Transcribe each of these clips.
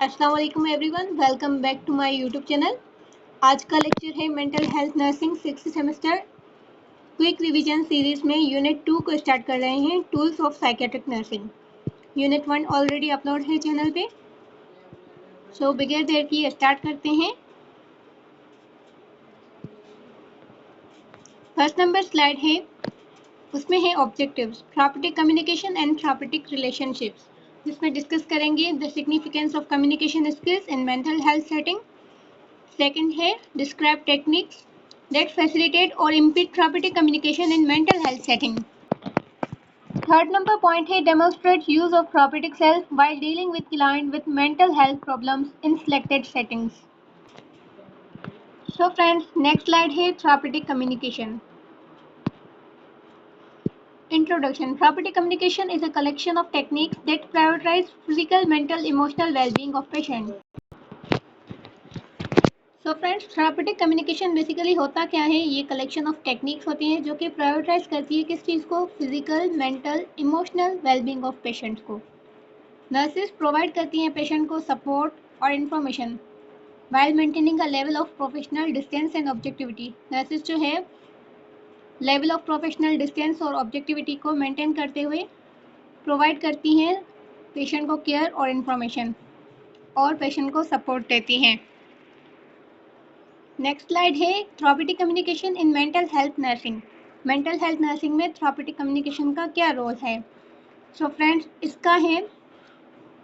अस्सलाम वालेकुम everyone, welcome back to my YouTube channel. आज का लेक्चर है mental health nursing 6th semester quick revision series में यूनिट 2 को स्टार्ट कर रहे हैं, tools of psychiatric nursing. Unit 1 already upload है चैनल पे, सो बगैर देर किए स्टार्ट करते हैं। फर्स्ट नंबर स्लाइड है, उसमें है objectives, therapeutic communication and therapeutic relationships, जिसमें डिस्कस करेंगे the significance of communication skills in mental health setting. Second है describe techniques that facilitate or impede therapeutic communication in mental health setting. Third number point है demonstrate use of therapeutic self while dealing with client with mental health problems in selected settings. So friends, next slide है therapeutic communication. Introduction. Therapeutic communication is a collection of techniques that prioritize physical, mental, emotional well-being of patient. So friends, therapeutic communication basically होता क्या है? ये collection of techniques होती हैं जो कि prioritise करती है किस चीज़ को? Physical, mental, emotional wellbeing of patients को। नर्सेज प्रोवाइड करती हैं पेशेंट को सपोर्ट और information while maintaining a level of professional distance and objectivity. Nurses जो है लेवल ऑफ प्रोफेशनल डिस्टेंस और ऑब्जेक्टिविटी को मेंटेन करते हुए प्रोवाइड करती हैं पेशेंट को केयर और इन्फॉर्मेशन, और पेशेंट को सपोर्ट देती हैं। नेक्स्ट स्लाइड है therapeutic communication in mental health nursing. Mental health nursing में थेराप्यूटिक कम्युनिकेशन का क्या रोल है? सो फ्रेंड्स, इसका है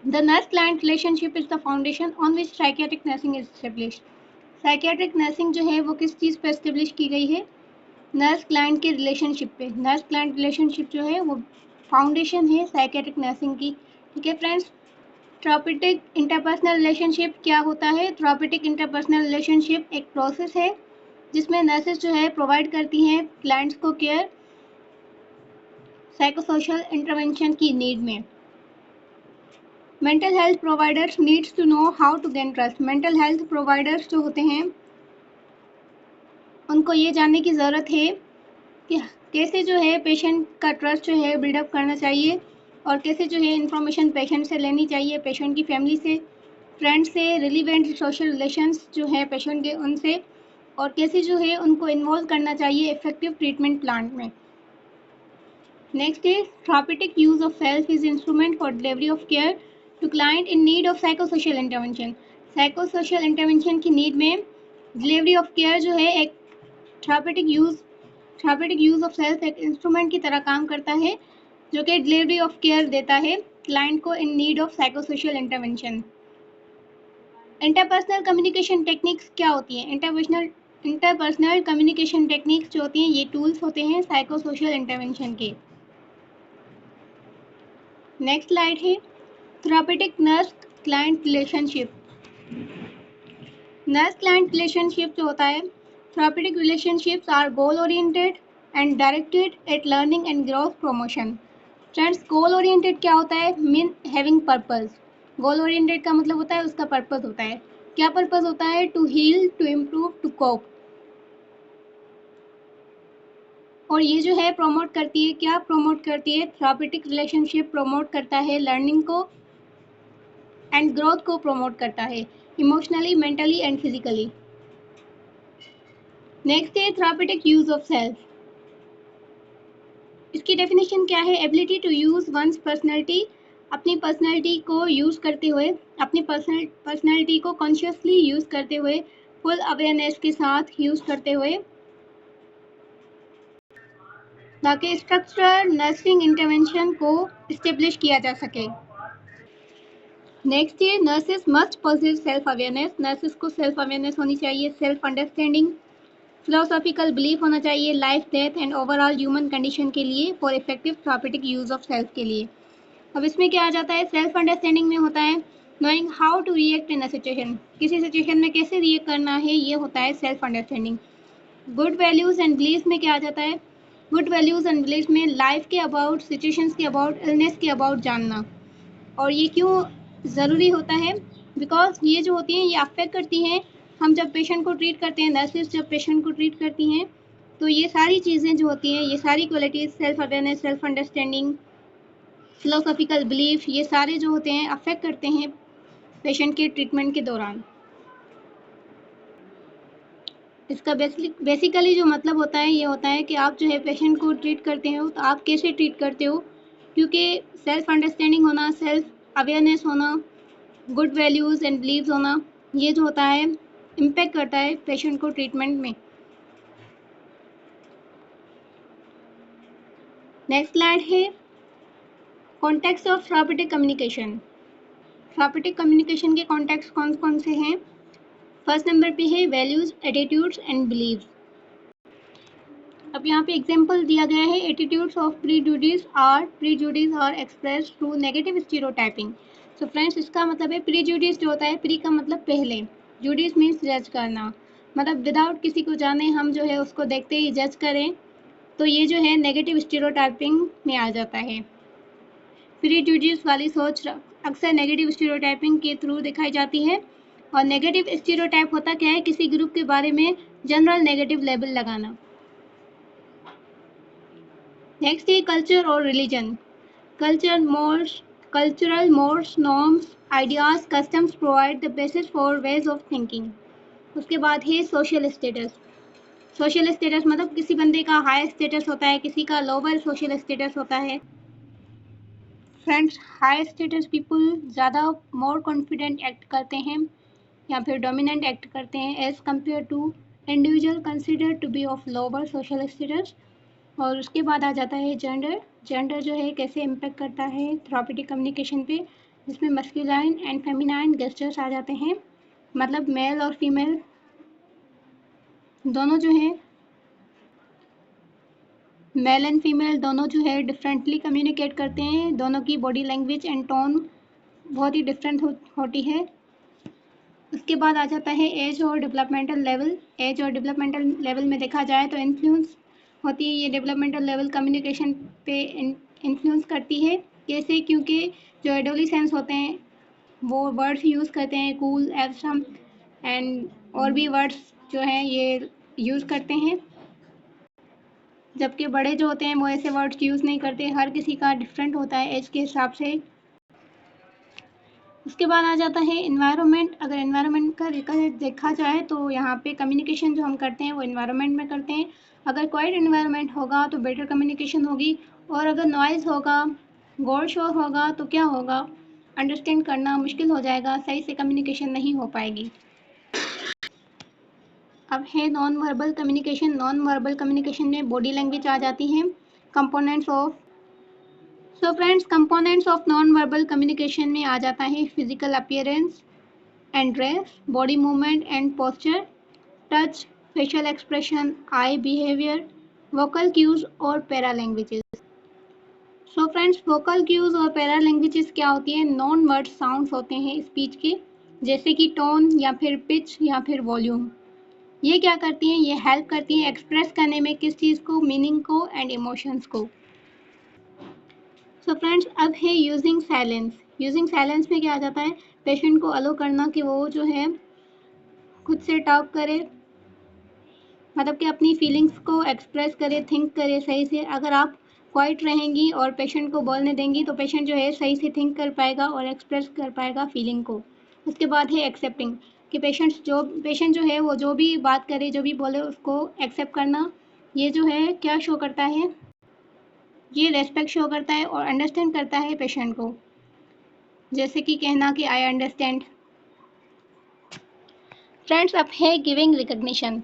the nurse client relationship is the foundation on which psychiatric nursing is established. Psychiatric nursing जो है वो किस चीज़ पे एस्टेब्लिश की गई है? नर्स क्लाइंट के रिलेशनशिप पे। नर्स क्लाइंट रिलेशनशिप जो है वो फाउंडेशन है साइकियाट्रिक नर्सिंग की। ठीक है फ्रेंड्स, थेराप्यूटिक इंटरपर्सनल रिलेशनशिप क्या होता है? थेराप्यूटिक इंटरपर्सनल रिलेशनशिप एक प्रोसेस है जिसमें नर्सेज जो है प्रोवाइड करती हैं क्लाइंट्स को केयर साइकोसोशल इंटरवेंशन की नीड में। Mental health providers needs to know how to gain trust. Mental health providers जो होते हैं उनको ये जानने की ज़रूरत है कि कैसे जो है पेशेंट का ट्रस्ट जो है बिल्डअप करना चाहिए, और कैसे जो है इन्फॉर्मेशन पेशेंट से लेनी चाहिए, पेशेंट की फैमिली से, फ्रेंड्स से, रिलीवेंट सोशल रिलेशंस जो है पेशेंट के उनसे, और कैसे जो है उनको इन्वॉल्व करना चाहिए इफेक्टिव ट्रीटमेंट प्लान में। Next is therapeutic use of self is instrument for delivery of care to client in need of psychosocial intervention. Psychosocial intervention की नीड में डिलीवरी ऑफ केयर जो है एक थेराप्यूटिक यूज ऑफ सेल्फ एक instrument की तरह काम करता है जो कि डिलीवरी ऑफ केयर देता है क्लाइंट को इन need of psychosocial intervention. Interpersonal communication techniques क्या होती हैं? इंटरपर्सनल कम्युनिकेशन टेक्निक्स जो होती हैं ये टूल्स होते हैं साइकोसोशल इंटरवेंशन के। नेक्स्ट स्लाइड है therapeutic nurse client relationship. Nurse client relationship जो होता है, therapeutic relationships are goal oriented and directed at learning and growth promotion. Friends, goal oriented क्या होता है? Mean having purpose. Goal oriented का मतलब होता है उसका पर्पस होता है। क्या पर्पस होता है? To heal, to improve, to cope. और ये जो है प्रमोट करती है, क्या प्रमोट करती है? थेराप्यूटिक रिलेशनशिप प्रमोट करता है लर्निंग को एंड ग्रोथ को प्रमोट करता है, emotionally, mentally and physically. Next है थेराप्यूटिक यूज ऑफ सेल्फ। इसकी डेफिनेशन क्या है? Ability to use one's personality, अपनी पर्सनैलिटी को यूज करते हुए, अपनी पर्सनैलिटी को कॉन्शियसली यूज करते हुए, फुल अवेयरनेस के साथ यूज करते हुए, ताकि स्ट्रक्चरल नर्सिंग इंटरवेंशन को इस्टेब्लिश किया जा सके। नेक्स्ट है nurses must positive self awareness. Nurses को सेल्फ अवेयरनेस होनी चाहिए, सेल्फ अंडरस्टैंडिंग, फिलोसॉफिकल बिलीफ होना चाहिए life, death and overall human condition के लिए, for effective therapeutic use of self के लिए। अब इसमें क्या आ जाता है? सेल्फ अंडरस्टैंडिंग में होता है knowing how to react in a situation. किसी सिचुएशन में कैसे रिएक्ट करना है, ये होता है self understanding. Good values and belief में क्या आ जाता है? गुड वैल्यूज एंड बिलीफ में लाइफ के अबाउट, सिचुएशंस के अबाउट, इलनेस के अबाउट जानना। और ये क्यों ज़रूरी होता है? बिकॉज ये जो होती हैं ये अफेक्ट करती हैं, हम जब पेशेंट को ट्रीट करते हैं, नर्सेज जब पेशेंट को ट्रीट करती हैं, तो ये सारी चीज़ें जो होती हैं, ये सारी qualities, self awareness, self understanding, philosophical belief, ये सारे जो होते हैं अफेक्ट करते हैं पेशेंट के ट्रीटमेंट के दौरान। इसका बेसिकली जो मतलब होता है ये होता है कि आप जो है पेशेंट को ट्रीट करते हो तो आप कैसे ट्रीट करते हो, क्योंकि सेल्फ अंडरस्टैंडिंग होना, सेल्फ अवेयरनेस होना, गुड वैल्यूज़ एंड बिलीव्स होना, ये जो होता है इम्पैक्ट करता है पेशेंट को ट्रीटमेंट में। नेक्स्ट स्लाइड है context of therapeutic communication. Therapeutic communication के कॉन्टेक्स्ट कौन कौन से हैं? फर्स्ट नंबर पे है वैल्यूज़, एटीट्यूड्स एंड बिलीव्स। अब यहाँ पे एग्जाम्पल दिया गया है, attitudes of prejudice are express through negative stereotyping. So friends, इसका मतलब है प्रीजुडिस जो होता है, प्री का मतलब पहले, जुडिस मीन्स जज करना, मतलब विदाउट किसी को जाने हम जो है उसको देखते ही जज करें, तो ये जो है नेगेटिव स्टीरियोटाइपिंग में आ जाता है। प्रीजुडिस वाली सोच अक्सर नेगेटिव स्टीरियोटाइपिंग के थ्रू दिखाई जाती है। और नेगेटिव स्टीरियोटाइप होता क्या है? किसी ग्रुप के बारे में जनरल नेगेटिव लेबल लगाना। नेक्स्ट है कल्चर और religion. Cultural mores, norms, ideas, customs provide the basis for ways of thinking. उसके बाद है सोशल स्टेटस। सोशल स्टेटस मतलब किसी बंदे का हाई स्टेटस होता है, किसी का लोअर सोशल स्टेटस होता है। फ्रेंड्स, हाई स्टेटस पीपल ज़्यादा मोर कॉन्फिडेंट एक्ट करते हैं या फिर डोमिनेंट एक्ट करते हैं as compare to individual consider to be of lower social status. और उसके बाद आ जाता है जेंडर। जेंडर जो है कैसे इम्पेक्ट करता है थेराप्यूटिक कम्युनिकेशन पे, जिसमें मस्कुलाइन एंड फेमिनाइन गेस्चर्स आ जाते हैं, मतलब मेल और फीमेल दोनों जो है, मेल एंड फीमेल दोनों जो है डिफरेंटली कम्युनिकेट करते हैं, दोनों की बॉडी लैंग्वेज एंड टोन बहुत ही डिफरेंट होती है। उसके बाद आ जाता है एज और डेवलपमेंटल लेवल। एज और डेवलपमेंटल लेवल में देखा जाए तो इन्फ्लुएंस होती है ये डेवलपमेंटल लेवल कम्युनिकेशन पे इन्फ्लुएंस करती है। कैसे? क्योंकि जो एडोलिसेंस होते हैं वो वर्ड्स यूज़ करते हैं कूल, एवसम एंड और भी वर्ड्स जो हैं ये यूज़ करते हैं, जबकि बड़े जो होते हैं वो ऐसे वर्ड्स यूज़ नहीं करते। हर किसी का डिफरेंट होता है एज के हिसाब से। उसके बाद आ जाता है इन्वायरमेंट। अगर इन्वायरमेंट का देखा जाए तो यहाँ पे कम्युनिकेशन जो हम करते हैं वो इन्वायरमेंट में करते हैं। अगर क्वाइट इन्वायरमेंट होगा तो बेटर कम्युनिकेशन होगी, और अगर नॉइज़ होगा, गौर शोर होगा तो क्या होगा? अंडरस्टैंड करना मुश्किल हो जाएगा, सही से कम्युनिकेशन नहीं हो पाएगी। अब है non verbal communication. Non verbal communication में बॉडी लैंग्वेज आ जाती है। Components of so friends, components of non verbal communication में आ जाता है physical appearance and dress, body movement and posture, touch, facial expression, eye behaviour, vocal cues और para languages. So friends, vocal cues और para languages क्या होती है? Non word sounds होते हैं स्पीच के, जैसे कि टोन या फिर पिच या फिर वॉल्यूम। ये क्या करती हैं? ये हेल्प करती हैं एक्सप्रेस करने में किस चीज़ को? मीनिंग को एंड इमोशंस को। सो फ्रेंड्स, अब है यूजिंग साइलेंस। यूजिंग साइलेंस में क्या आ जाता है? पेशेंट को अलो करना कि वो जो है खुद से टॉक करे, मतलब कि अपनी फीलिंग्स को एक्सप्रेस करे, थिंक करे सही से। अगर आप क्वाइट रहेंगी और पेशेंट को बोलने देंगी तो पेशेंट जो है सही से थिंक कर पाएगा और एक्सप्रेस कर पाएगा फीलिंग को। उसके बाद है एक्सेप्टिंग, कि पेशेंट जो है वो जो भी बात करे, जो भी बोले उसको एक्सेप्ट करना। ये जो है क्या शो करता है? ये रेस्पेक्ट शो करता है और अंडरस्टैंड करता है पेशेंट को, जैसे कि कहना कि आई अंडरस्टैंड। फ्रेंड्स, अब है गिविंग रिकग्निशन।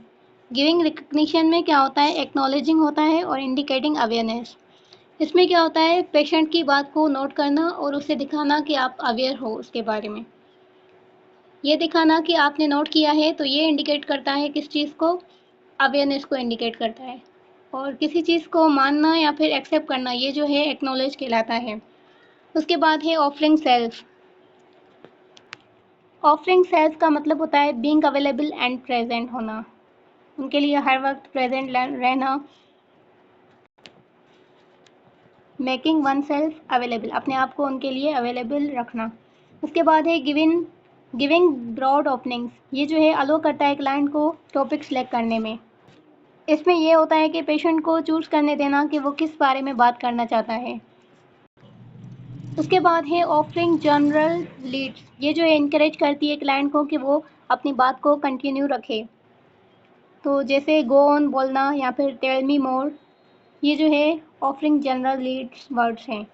गिविंग रिकग्निशन में क्या होता है? एक्नॉलेजिंग होता है और इंडिकेटिंग अवेयरनेस। इसमें क्या होता है? पेशेंट की बात को नोट करना और उसे दिखाना कि आप अवेयर हो उसके बारे में। ये दिखाना कि आपने नोट किया है तो ये इंडिकेट करता है किस चीज़ को? अवेयरनेस को इंडिकेट करता है। और किसी चीज़ को मानना या फिर एक्सेप्ट करना, ये जो है एक्नॉलेज कहलाता है। उसके बाद है ऑफरिंग सेल्फ। ऑफरिंग सेल्फ का मतलब होता है बीइंग अवेलेबल एंड प्रेजेंट होना, उनके लिए हर वक्त प्रेजेंट रहना। मेकिंग वन सेल्फ अवेलेबल, अपने आप को उनके लिए अवेलेबल रखना। उसके बाद है गिविंग ब्रॉड ओपनिंग्स। ये जो है अलो करता है क्लाइंट को टॉपिक सेलेक्ट करने में। इसमें ये होता है कि पेशेंट को चूज़ करने देना कि वो किस बारे में बात करना चाहता है। उसके बाद है ऑफरिंग जनरल लीड्स। ये जो है इनकरेज करती है क्लाइंट को कि वो अपनी बात को कंटिन्यू रखे। तो जैसे गो ऑन बोलना या फिर टेल मी मोर, ये जो है ऑफरिंग जनरल लीड्स वर्ड्स हैं।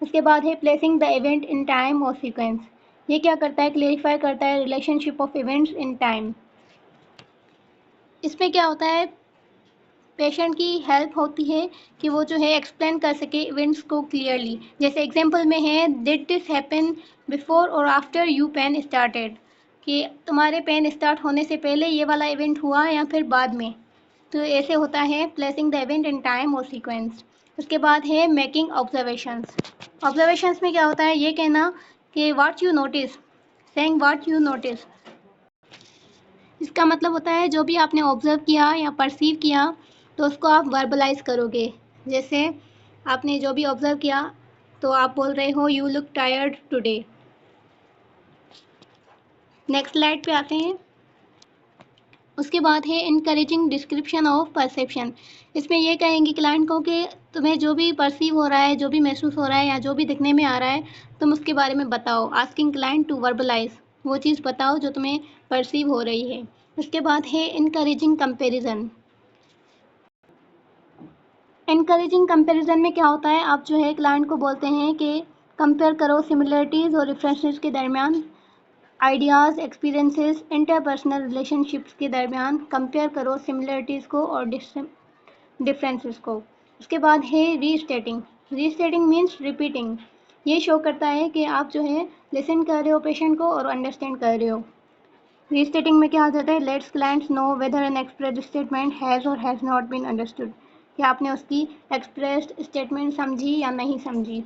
उसके बाद है placing the event in time और सीक्वेंस। ये क्या करता है, क्लेरिफाई करता है relationship of events in time. इसमें क्या होता है, पेशेंट की हेल्प होती है कि वो जो है एक्सप्लेन कर सके इवेंट्स को क्लियरली। जैसे एग्जांपल में है डिड दिस हैपन बिफोर और आफ्टर यू पेन स्टार्टेड, कि तुम्हारे पेन स्टार्ट होने से पहले ये वाला इवेंट हुआ या फिर बाद में। तो ऐसे होता है placing the event in time और सीक्वेंस। उसके बाद है मेकिंग ऑब्जर्वेशंस। ऑब्जर्वेशंस में क्या होता है, ये कहना कि what you notice, saying what you notice. इसका मतलब होता है जो भी आपने ऑब्जर्व किया या परसीव किया तो उसको आप वर्बलाइज करोगे। जैसे आपने जो भी ऑब्जर्व किया तो आप बोल रहे हो you look tired today. Next slide पे आते हैं। उसके बाद है इनकरेजिंग डिस्क्रिप्शन ऑफ परसेप्शन। इसमें ये कहेंगे क्लाइंट को कि तुम्हें जो भी परसीव हो रहा है, जो भी महसूस हो रहा है या जो भी दिखने में आ रहा है, तुम उसके बारे में बताओ। आस्किंग क्लाइंट टू वर्बलाइज, वो चीज़ बताओ जो तुम्हें परसीव हो रही है। उसके बाद है इनकरेजिंग कंपेरिजन। इनकरेजिंग कंपैरिजन में क्या होता है, आप जो है क्लाइंट को बोलते हैं कि कंपेयर करो सिमिलरिटीज़ और डिफरेंसेस के दरमियान, आइडियाज़, एक्सपीरियंसेस, इंटरपर्सनल रिलेशनशिप्स के दरमियान कंपेयर करो सिमिलरिटीज़ को और डिफरेंसेस को। उसके बाद है रीस्टेटिंग। रीस्टेटिंग मीन्स रिपीटिंग। ये शो करता है कि आप जो है लिसन कर रहे हो पेशेंट को और अंडरस्टैंड कर रहे हो। रीस्टेटिंग में क्या आ जाता है, let's clients know whether an expressed statement has or has not been understood, कि आपने उसकी एक्सप्रेस्ड स्टेटमेंट समझी या नहीं समझी।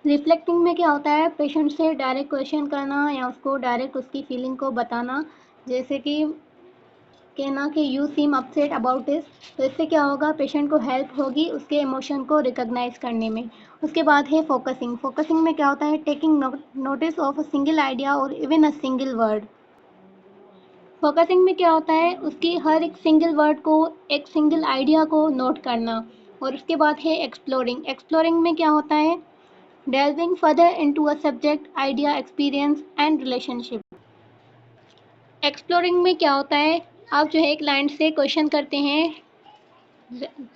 रिफ्लेक्टिंग में क्या होता है, पेशेंट से डायरेक्ट क्वेश्चन करना या उसको डायरेक्ट उसकी फीलिंग को बताना। जैसे कि कहना कि you seem upset about this. तो इससे क्या होगा, पेशेंट को हेल्प होगी उसके इमोशन को रिकॉग्नाइज करने में। उसके बाद है फोकसिंग। फोकसिंग में क्या होता है, taking notice of a single idea और even a single word. Focusing में क्या होता है, उसकी हर एक सिंगल वर्ड को, एक सिंगल आइडिया को नोट करना। और उसके बाद है एक्सप्लोरिंग। एक्सप्लोरिंग में क्या होता है, delving further into a subject, idea, experience and relationship. Exploring में क्या होता है, आप जो है क्लाइंट से क्वेश्चन करते हैं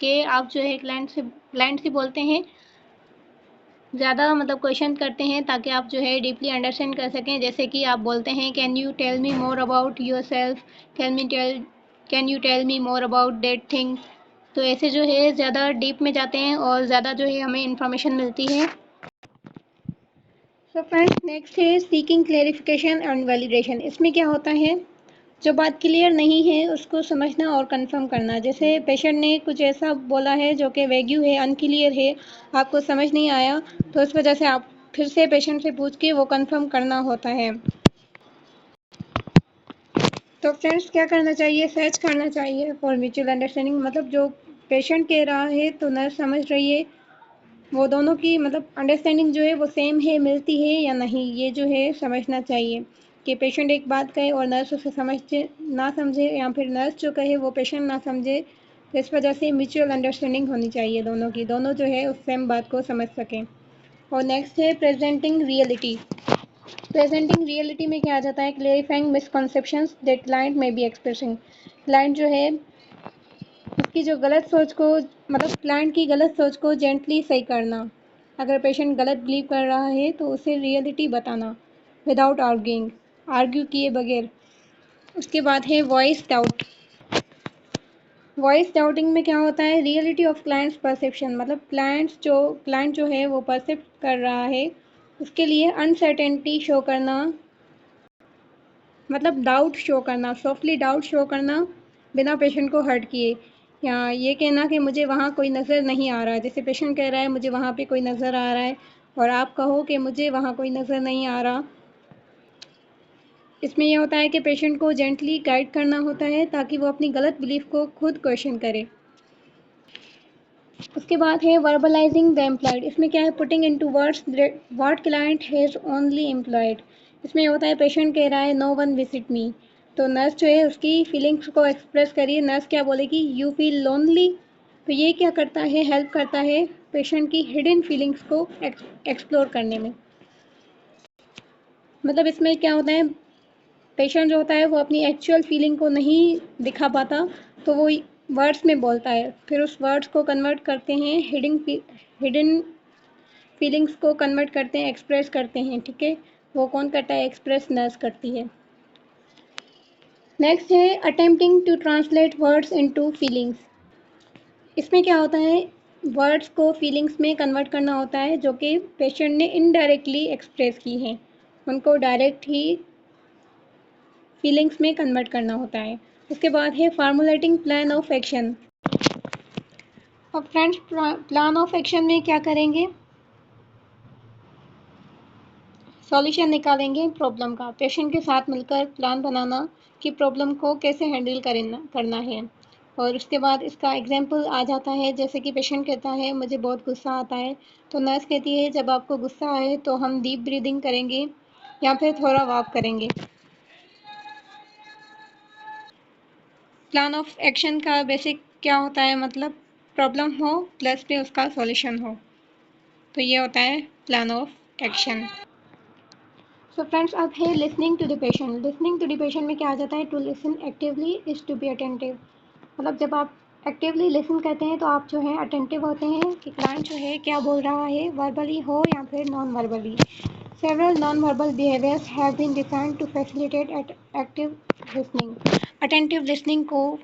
कि आप जो है क्लाइंट से बोलते हैं, ज़्यादा मतलब क्वेश्चन करते हैं ताकि आप जो है डीपली अंडरस्टैंड कर सकें। जैसे कि आप बोलते हैं can you tell me more about yourself, can you tell me more about that thing. तो ऐसे जो है ज़्यादा डीप में जाते हैं और ज़्यादा जो है हमें इंफॉर्मेशन मिलती है। सो फ्रेंड्स, नेक्स्ट है सीकिंग क्लेरिफिकेशन एंड वैलिडेशन। इसमें क्या होता है, जो बात क्लियर नहीं है उसको समझना और कंफर्म करना। जैसे पेशेंट ने कुछ ऐसा बोला है जो कि वैग्यू है, अनक्लियर है, आपको समझ नहीं आया, तो इस वजह से आप फिर से पेशेंट से पूछ के वो कंफर्म करना होता है। तो फ्रेंड्स, क्या करना चाहिए, सर्च करना चाहिए फॉर म्यूचुअल अंडरस्टैंडिंग। मतलब जो पेशेंट कह रहा है तो नर्स समझ रही है, वो दोनों की मतलब अंडरस्टैंडिंग जो है वो सेम है, मिलती है या नहीं, ये जो है समझना चाहिए। कि पेशेंट एक बात कहे और नर्स उसे ना समझे, या फिर नर्स जो कहे वो पेशेंट ना समझे। तो इस वजह से म्यूचुअल अंडरस्टैंडिंग होनी चाहिए दोनों की, दोनों जो है उस सेम बात को समझ सकें। और नेक्स्ट है प्रेजेंटिंग रियलिटी। प्रेजेंटिंग रियलिटी में क्या आ जाता है, क्लेरिफाइंग मिसकॉन्सेप्शंस दैट क्लाइंट में बी एक्सप्रेसिंग। क्लाइंट जो है उसकी जो गलत सोच को, मतलब क्लाइंट की गलत सोच को जेंटली सही करना। अगर पेशेंट गलत बिलीव कर रहा है तो उसे रियलिटी बताना विदाउट आर्ग्यूइंग, आर्ग्यू किए बगैर। उसके बाद है वॉइस डाउट। वॉइस डाउटिंग में क्या होता है, रियलिटी ऑफ क्लाइंट्स परसेप्शन। मतलब क्लाइंट जो है वो परसेप्ट कर रहा है, उसके लिए अनसर्टेनिटी शो करना, मतलब डाउट शो करना, सॉफ्टली डाउट शो करना बिना पेशेंट को हर्ट किए। या ये कहना कि मुझे वहाँ कोई नज़र नहीं आ रहा है। जैसे पेशेंट कह रहा है मुझे वहाँ पे कोई नज़र आ रहा है और आप कहो कि मुझे वहाँ कोई नज़र नहीं आ रहा। इसमें यह होता है कि पेशेंट को जेंटली गाइड करना होता है ताकि वो अपनी गलत बिलीफ को खुद क्वेश्चन करे। उसके बाद है वर्बलाइजिंग द एम्प्लॉयड। इसमें क्या है, putting into words what client has only employed. इसमें होता है पेशेंट कह रहा है नो वन विजिट मी, तो नर्स जो है उसकी फीलिंग्स को एक्सप्रेस करिए। नर्स क्या बोलेगी, यू फील लोनली। तो ये क्या करता है, हेल्प करता है पेशेंट की हिडन फीलिंग्स को एक्सप्लोर करने में। मतलब इसमें क्या होता है, पेशेंट जो होता है वो अपनी एक्चुअल फीलिंग को नहीं दिखा पाता, तो वो वर्ड्स में बोलता है, फिर उस वर्ड्स को कन्वर्ट करते हैं, हिडन फीलिंग्स को कन्वर्ट करते हैं, एक्सप्रेस करते हैं। ठीक है, वो कौन करता है? एक्सप्रेस नर्स करती है। नेक्स्ट है attempting to translate words into feelings. इसमें क्या होता है, वर्ड्स को फीलिंग्स में कन्वर्ट करना होता है जो कि पेशेंट ने इनडायरेक्टली एक्सप्रेस की हैं, उनको डायरेक्ट ही फीलिंग्स में कन्वर्ट करना होता है। उसके बाद है फार्मुलेटिंग प्लान ऑफ एक्शन। अब फ्रेंड्स, प्लान ऑफ एक्शन में क्या करेंगे? सॉल्यूशन निकालेंगे प्रॉब्लम का, पेशेंट के साथ मिलकर प्लान बनाना कि प्रॉब्लम को कैसे हैंडल करना है। और उसके बाद इसका एग्जांपल आ जाता है, जैसे कि पेशेंट कहता है मुझे बहुत गुस्सा आता है, तो नर्स कहती है जब आपको गुस्सा आए तो हम डीप ब्रीदिंग करेंगे या फिर थोड़ा वॉक करेंगे। प्लान ऑफ एक्शन का बेसिक क्या होता है, मतलब प्रॉब्लम हो प्लस में उसका सॉल्यूशन हो, तो ये होता है plan of action. So friends, अब है listening to the patient. Listening to the patient में क्या आ जाता है? To listen actively is to be attentive. मतलब जब आप एक्टिवली लिसन करते हैं तो आप जो है अटेंटिव होते हैं कि क्लाइंट जो है क्या बोल रहा है, वर्बली हो या फिर non verbally. Several non verbal behaviours have been defined to facilitate active listening. Attentive listening को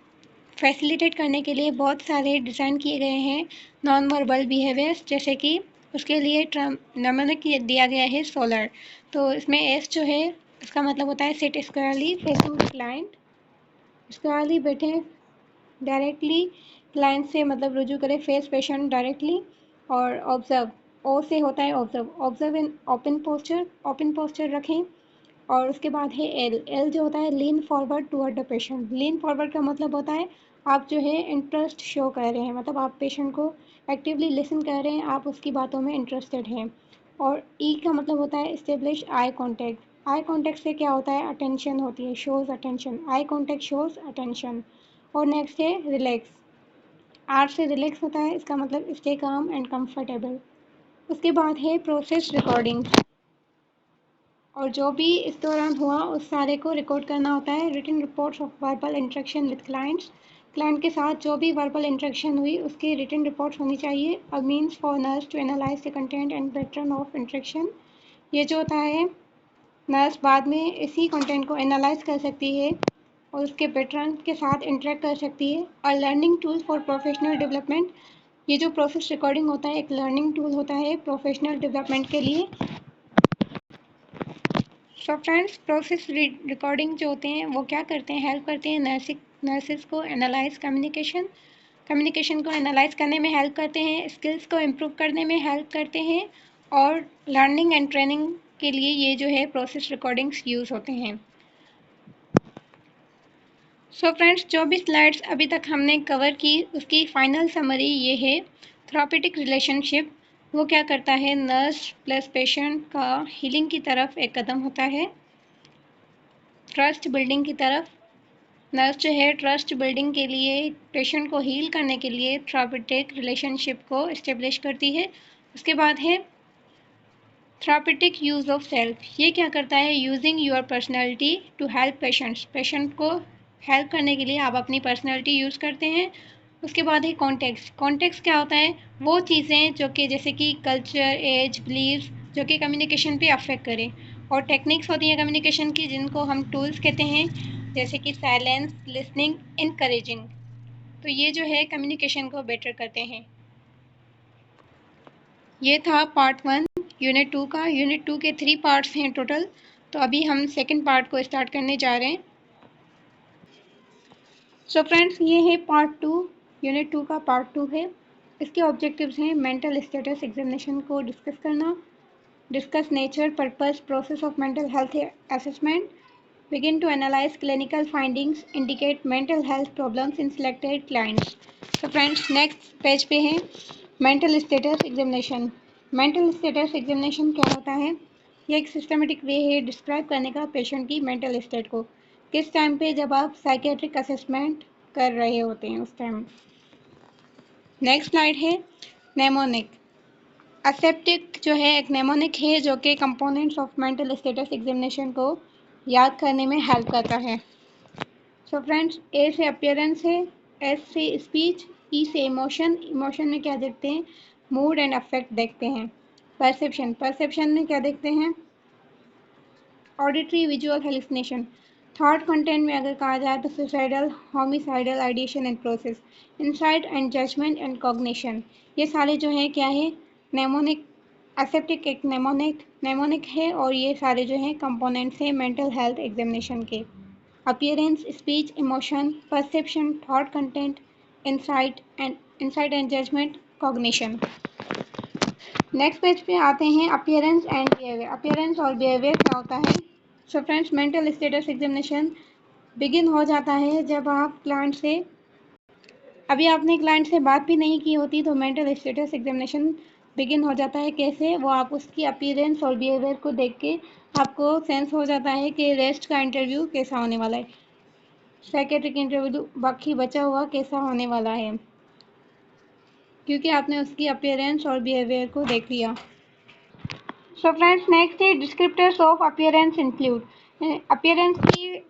फैसिलिटेट करने के लिए बहुत सारे डिज़ाइन किए गए हैं नॉन वर्बल बिहेवियर्स, जैसे कि उसके लिए नमूना दिया गया है सोलर। तो इसमें एस जो है इसका मतलब होता है sit squarely facing the client, squarely बैठे डायरेक्टली क्लाइंट से, मतलब रुजू करें फेस पेशेंट डायरेक्टली। और ऑब्जर्व, ओ से होता है observe, observe in open posture रखें। और उसके बाद है एल, एल जो होता है lean forward toward the patient. Lean forward का मतलब होता है आप जो है इंटरेस्ट शो कर रहे हैं, मतलब आप पेशेंट को एक्टिवली लिसन कर रहे हैं, आप उसकी बातों में इंटरेस्टेड हैं। और ई का मतलब होता है establish eye contact. Eye contact से क्या होता है? अटेंशन होती है, shows attention. Eye contact shows attention. और नेक्स्ट है रिलैक्स। आर से रिलैक्स होता है, इसका मतलब स्टे काम एंड कंफर्टेबल। उसके बाद है प्रोसेस रिकॉर्डिंग, और जो भी इस दौरान हुआ उस सारे को रिकॉर्ड करना होता है। Written reports of verbal interaction with clients. Client के साथ जो भी वर्बल इंटरेक्शन हुई उसकी रिटन रिपोर्ट्स होनी चाहिए। A means for nurse to analyse the content and pattern of interaction. ये जो होता है, नर्स बाद में इसी कंटेंट को एनालाइज कर सकती है और उसके पैटर्न के साथ इंटरेक्ट कर सकती है। और learning tool for professional development, ये जो प्रोसेस रिकॉर्डिंग होता है एक लर्निंग टूल होता है प्रोफेशनल डेवलपमेंट के लिए। सो फ्रेंड्स, प्रोसेस रिकॉर्डिंग जो होते हैं वो क्या करते हैं? हेल्प करते हैं नर्सिस को एनालाइज कम्युनिकेशन को एनालाइज करने में हेल्प करते हैं, स्किल्स को इम्प्रूव करने में हेल्प करते हैं, और लर्निंग एंड ट्रेनिंग के लिए ये जो है प्रोसेस रिकॉर्डिंग्स यूज़ होते हैं। सो फ्रेंड्स, जो भी स्लाइड्स अभी तक हमने कवर की उसकी फाइनल समरी ये है। थेरापेटिक रिलेशनशिप वो क्या करता है? नर्स प्लस पेशेंट का हीलिंग की तरफ एक कदम होता है, ट्रस्ट बिल्डिंग की तरफ। नर्स जो है ट्रस्ट बिल्डिंग के लिए, पेशेंट को हील करने के लिए थेरापेटिक रिलेशनशिप को इस्टेब्लिश करती है। उसके बाद है थेरापेटिक यूज़ ऑफ सेल्फ। ये क्या करता है? Using your personality to help patients. Patient को हेल्प करने के लिए आप अपनी पर्सनैलिटी यूज़ करते हैं। उसके बाद है कॉन्टेक्स्ट। कॉन्टेक्स्ट क्या होता है? वो चीज़ें जो कि जैसे कि कल्चर, एज, बिलीव्स जो कि कम्युनिकेशन पे अफेक्ट करें। और टेक्निक्स होती हैं कम्युनिकेशन की जिनको हम टूल्स कहते हैं, जैसे कि साइलेंस, लिसनिंग, इनकरेजिंग। तो ये जो है कम्युनिकेशन को बेटर करते हैं। ये था पार्ट 1 यूनिट 2 का। यूनिट 2 के 3 पार्ट्स हैं टोटल, तो अभी हम सेकंड पार्ट को स्टार्ट करने जा रहे हैं। सो फ्रेंड्स, ये है पार्ट 2, यूनिट 2 का पार्ट 2 है। इसके ऑब्जेक्टिव्स हैं मेंटल स्टेटस एग्जामिनेशन को डिस्कस करना, discuss nature, purpose, process of mental health assessment, begin to analyze clinical findings, indicate mental health problems in selected clients. तो फ्रेंड्स, नेक्स्ट पेज पे है mental status examination. Mental status examination क्या होता है? ये एक सिस्टमेटिक वे है describe करने का पेशेंट की मेंटल स्टेट को, किस टाइम पे जब आप साइकेट्रिक असेसमेंट कर रहे होते हैं उस टाइम। नेक्स्ट स्लाइड है नेमोनिक एसेप्टिक जो है एक नेमोनिक है जो कि components of mental status examination को याद करने में हेल्प करता है। सो फ्रेंड्स, ए से अपीयरेंस है, एस से स्पीच, ई से इमोशन, इमोशन में क्या देखते हैं, मूड एंड अफेक्ट देखते हैं। परसेप्शन, परसेप्शन में क्या देखते हैं, auditory visual hallucination. Thought content में अगर कहा जाए तो suicidal, homicidal ideation and process, insight and judgement and cognition. ये सारे जो हैं क्या है, नेमोनिक एसेप्टिक एक नेमोनिक है और ये सारे जो हैं कंपोनेंट्स हैं मेंटल हेल्थ एग्जामिनेशन के। Appearance, speech, emotion, perception, thought content, insight and judgement, cognition. Next page पे आते हैं अपीयरेंस एंड बिहेवियर। अपीयरेंस और बिहेवियर क्या होता है। So friends, mental status examination begin हो जाता है जब आप क्लाइंट से, अभी आपने क्लाइंट से बात भी नहीं की होती तो मेंटल स्टेटस एग्जामिनेशन बिगिन हो जाता है। कैसे, वो आप उसकी अपीयरेंस और बिहेवियर को देख के आपको सेंस हो जाता है कि रेस्ट का इंटरव्यू कैसा होने वाला है, साइकेट्रिक इंटरव्यू बाकी बचा हुआ कैसा होने वाला है, क्योंकि आपने उसकी अपीयरेंस और बिहेवियर को देख लिया। सो फ्रेंड्स, नेक्स्ट है descriptors of appearance include. Appearance की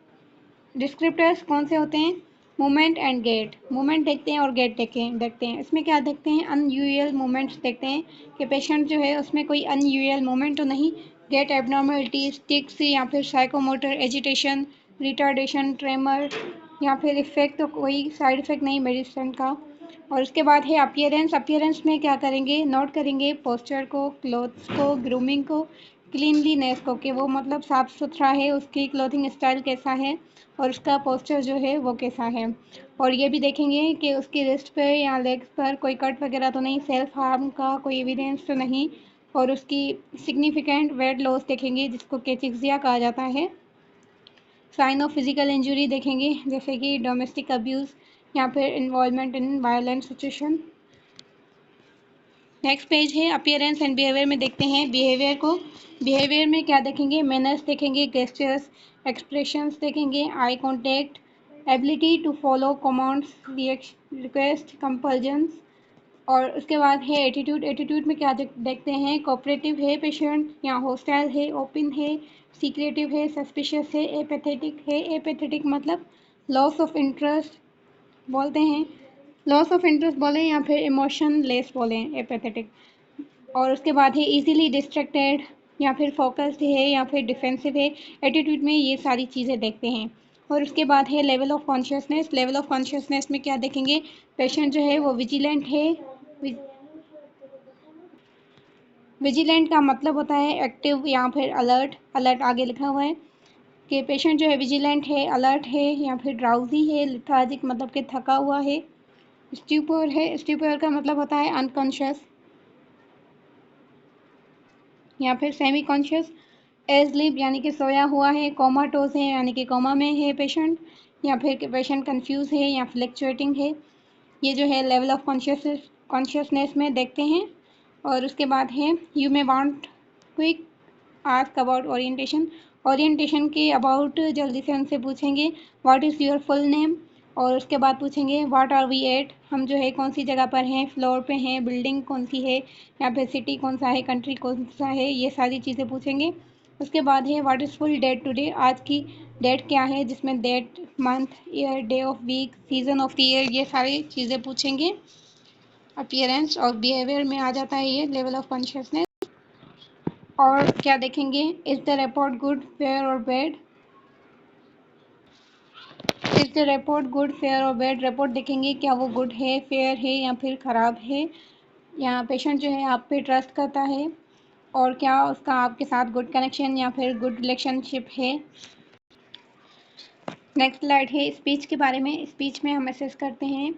डिस्क्रिप्टर्स कौन से होते हैं, मूवमेंट एंड गेट। मूवमेंट देखते हैं और गेट देखते हैं। इसमें क्या देखते हैं, अनयूजुअल मूवमेंट्स देखते हैं कि पेशेंट जो है उसमें कोई अनयूजुअल मूवमेंट तो नहीं। गेट एबनॉर्मलिटी, टिक्स या फिर साइकोमोटर एजिटेशन, रिटार्डेशन, ट्रेमर या फिर इफेक्ट, तो कोई साइड इफेक्ट नहीं मेडिसिन का। और उसके बाद है अपीयरेंस। अपीयरेंस में क्या करेंगे, नोट करेंगे पोस्चर को, क्लोथ्स को, ग्रूमिंग को, क्लीनलीनेस को, कि वो मतलब साफ़ सुथरा है, उसकी क्लोथिंग स्टाइल कैसा है और उसका पोस्चर जो है वो कैसा है। और ये भी देखेंगे कि उसकी रिस्ट पे या लेग्स पर कोई कट वगैरह तो नहीं, सेल्फ हार्म का कोई एविडेंस तो नहीं। और उसकी सिग्निफिकेंट वेट लॉस देखेंगे जिसको केचिक्सिया कहा जाता है। साइन ऑफ फिजिकल इंजरी देखेंगे जैसे कि डोमेस्टिक अब्यूज़ या फिर involvement in violent situation. Next page है अपीयरेंस एंड बिहेवियर में देखते हैं बिहेवियर को। बिहेवियर में क्या देखेंगे, मैनर्स देखेंगे, गेस्चर्स, एक्सप्रेशंस देखेंगे, eye contact, ability to follow commands, request, compulsions. और उसके बाद है एटीट्यूड। एटीट्यूड में क्या देखते हैं, कोऑपरेटिव है पेशेंट या हॉस्टाइल है, ओपन है, सीक्रेटिव है, सस्पिशियस है, एपैथेटिक है। एपैथेटिक मतलब लॉस ऑफ इंटरेस्ट बोलते हैं, लॉस ऑफ इंटरेस्ट बोलें या फिर इमोशन लेस बोलें, एपैथेटिक। और उसके बाद है इजीली डिस्ट्रैक्टेड या फिर फोकस्ड है या फिर डिफेंसिव है। एटीट्यूड में ये सारी चीज़ें देखते हैं। और उसके बाद है level of consciousness. Level of consciousness में क्या देखेंगे, पेशेंट जो है वो विजिलेंट है। विजिलेंट का मतलब होता है एक्टिव या फिर अलर्ट। अलर्ट आगे लिखा हुआ है कि पेशेंट जो है विजिलेंट है, अलर्ट है या फिर ड्राउजी है। लिथार्जिक मतलब कि थका हुआ है। स्ट्यूपर है, स्ट्यूपर का मतलब होता है अनकॉन्शियस या फिर सेमी कॉन्शियस। एस्लीप यानी कि सोया हुआ है। कोमाटोज है यानी कि कोमा में है पेशेंट, या फिर पेशेंट कंफ्यूज है या फ्लक्चुएटिंग है। ये जो है लेवल ऑफ कॉन्शियसनेस में देखते हैं। और उसके बाद है you may want quick ask about orientation. Orientation के अबाउट जल्दी से उनसे पूछेंगे what is your full name. और उसके बाद पूछेंगे व्हाट आर वी एट, हम जो है कौन सी जगह पर हैं, फ्लोर पे हैं, बिल्डिंग कौन सी है या फिर सिटी कौन सा है, कंट्री कौन सा है, ये सारी चीज़ें पूछेंगे। उसके बाद है what is full date today, आज की डेट क्या है, जिसमें date, month, year, day of week, season of the year, ये सारी चीज़ें पूछेंगे। अपीयरेंस और बिहेवियर में आ जाता है ये लेवल ऑफ कॉन्शियसनेस। और क्या देखेंगे, is the report good, fair और bad. Is the report good, fair और बैड। रिपोर्ट देखेंगे क्या वो गुड है, फेयर है या फिर ख़राब है, या पेशेंट जो है आप पे ट्रस्ट करता है और क्या उसका आपके साथ गुड कनेक्शन या फिर गुड रिलेशनशिप है। नेक्स्ट स्लाइड है स्पीच के बारे में। स्पीच में हम असेस करते हैं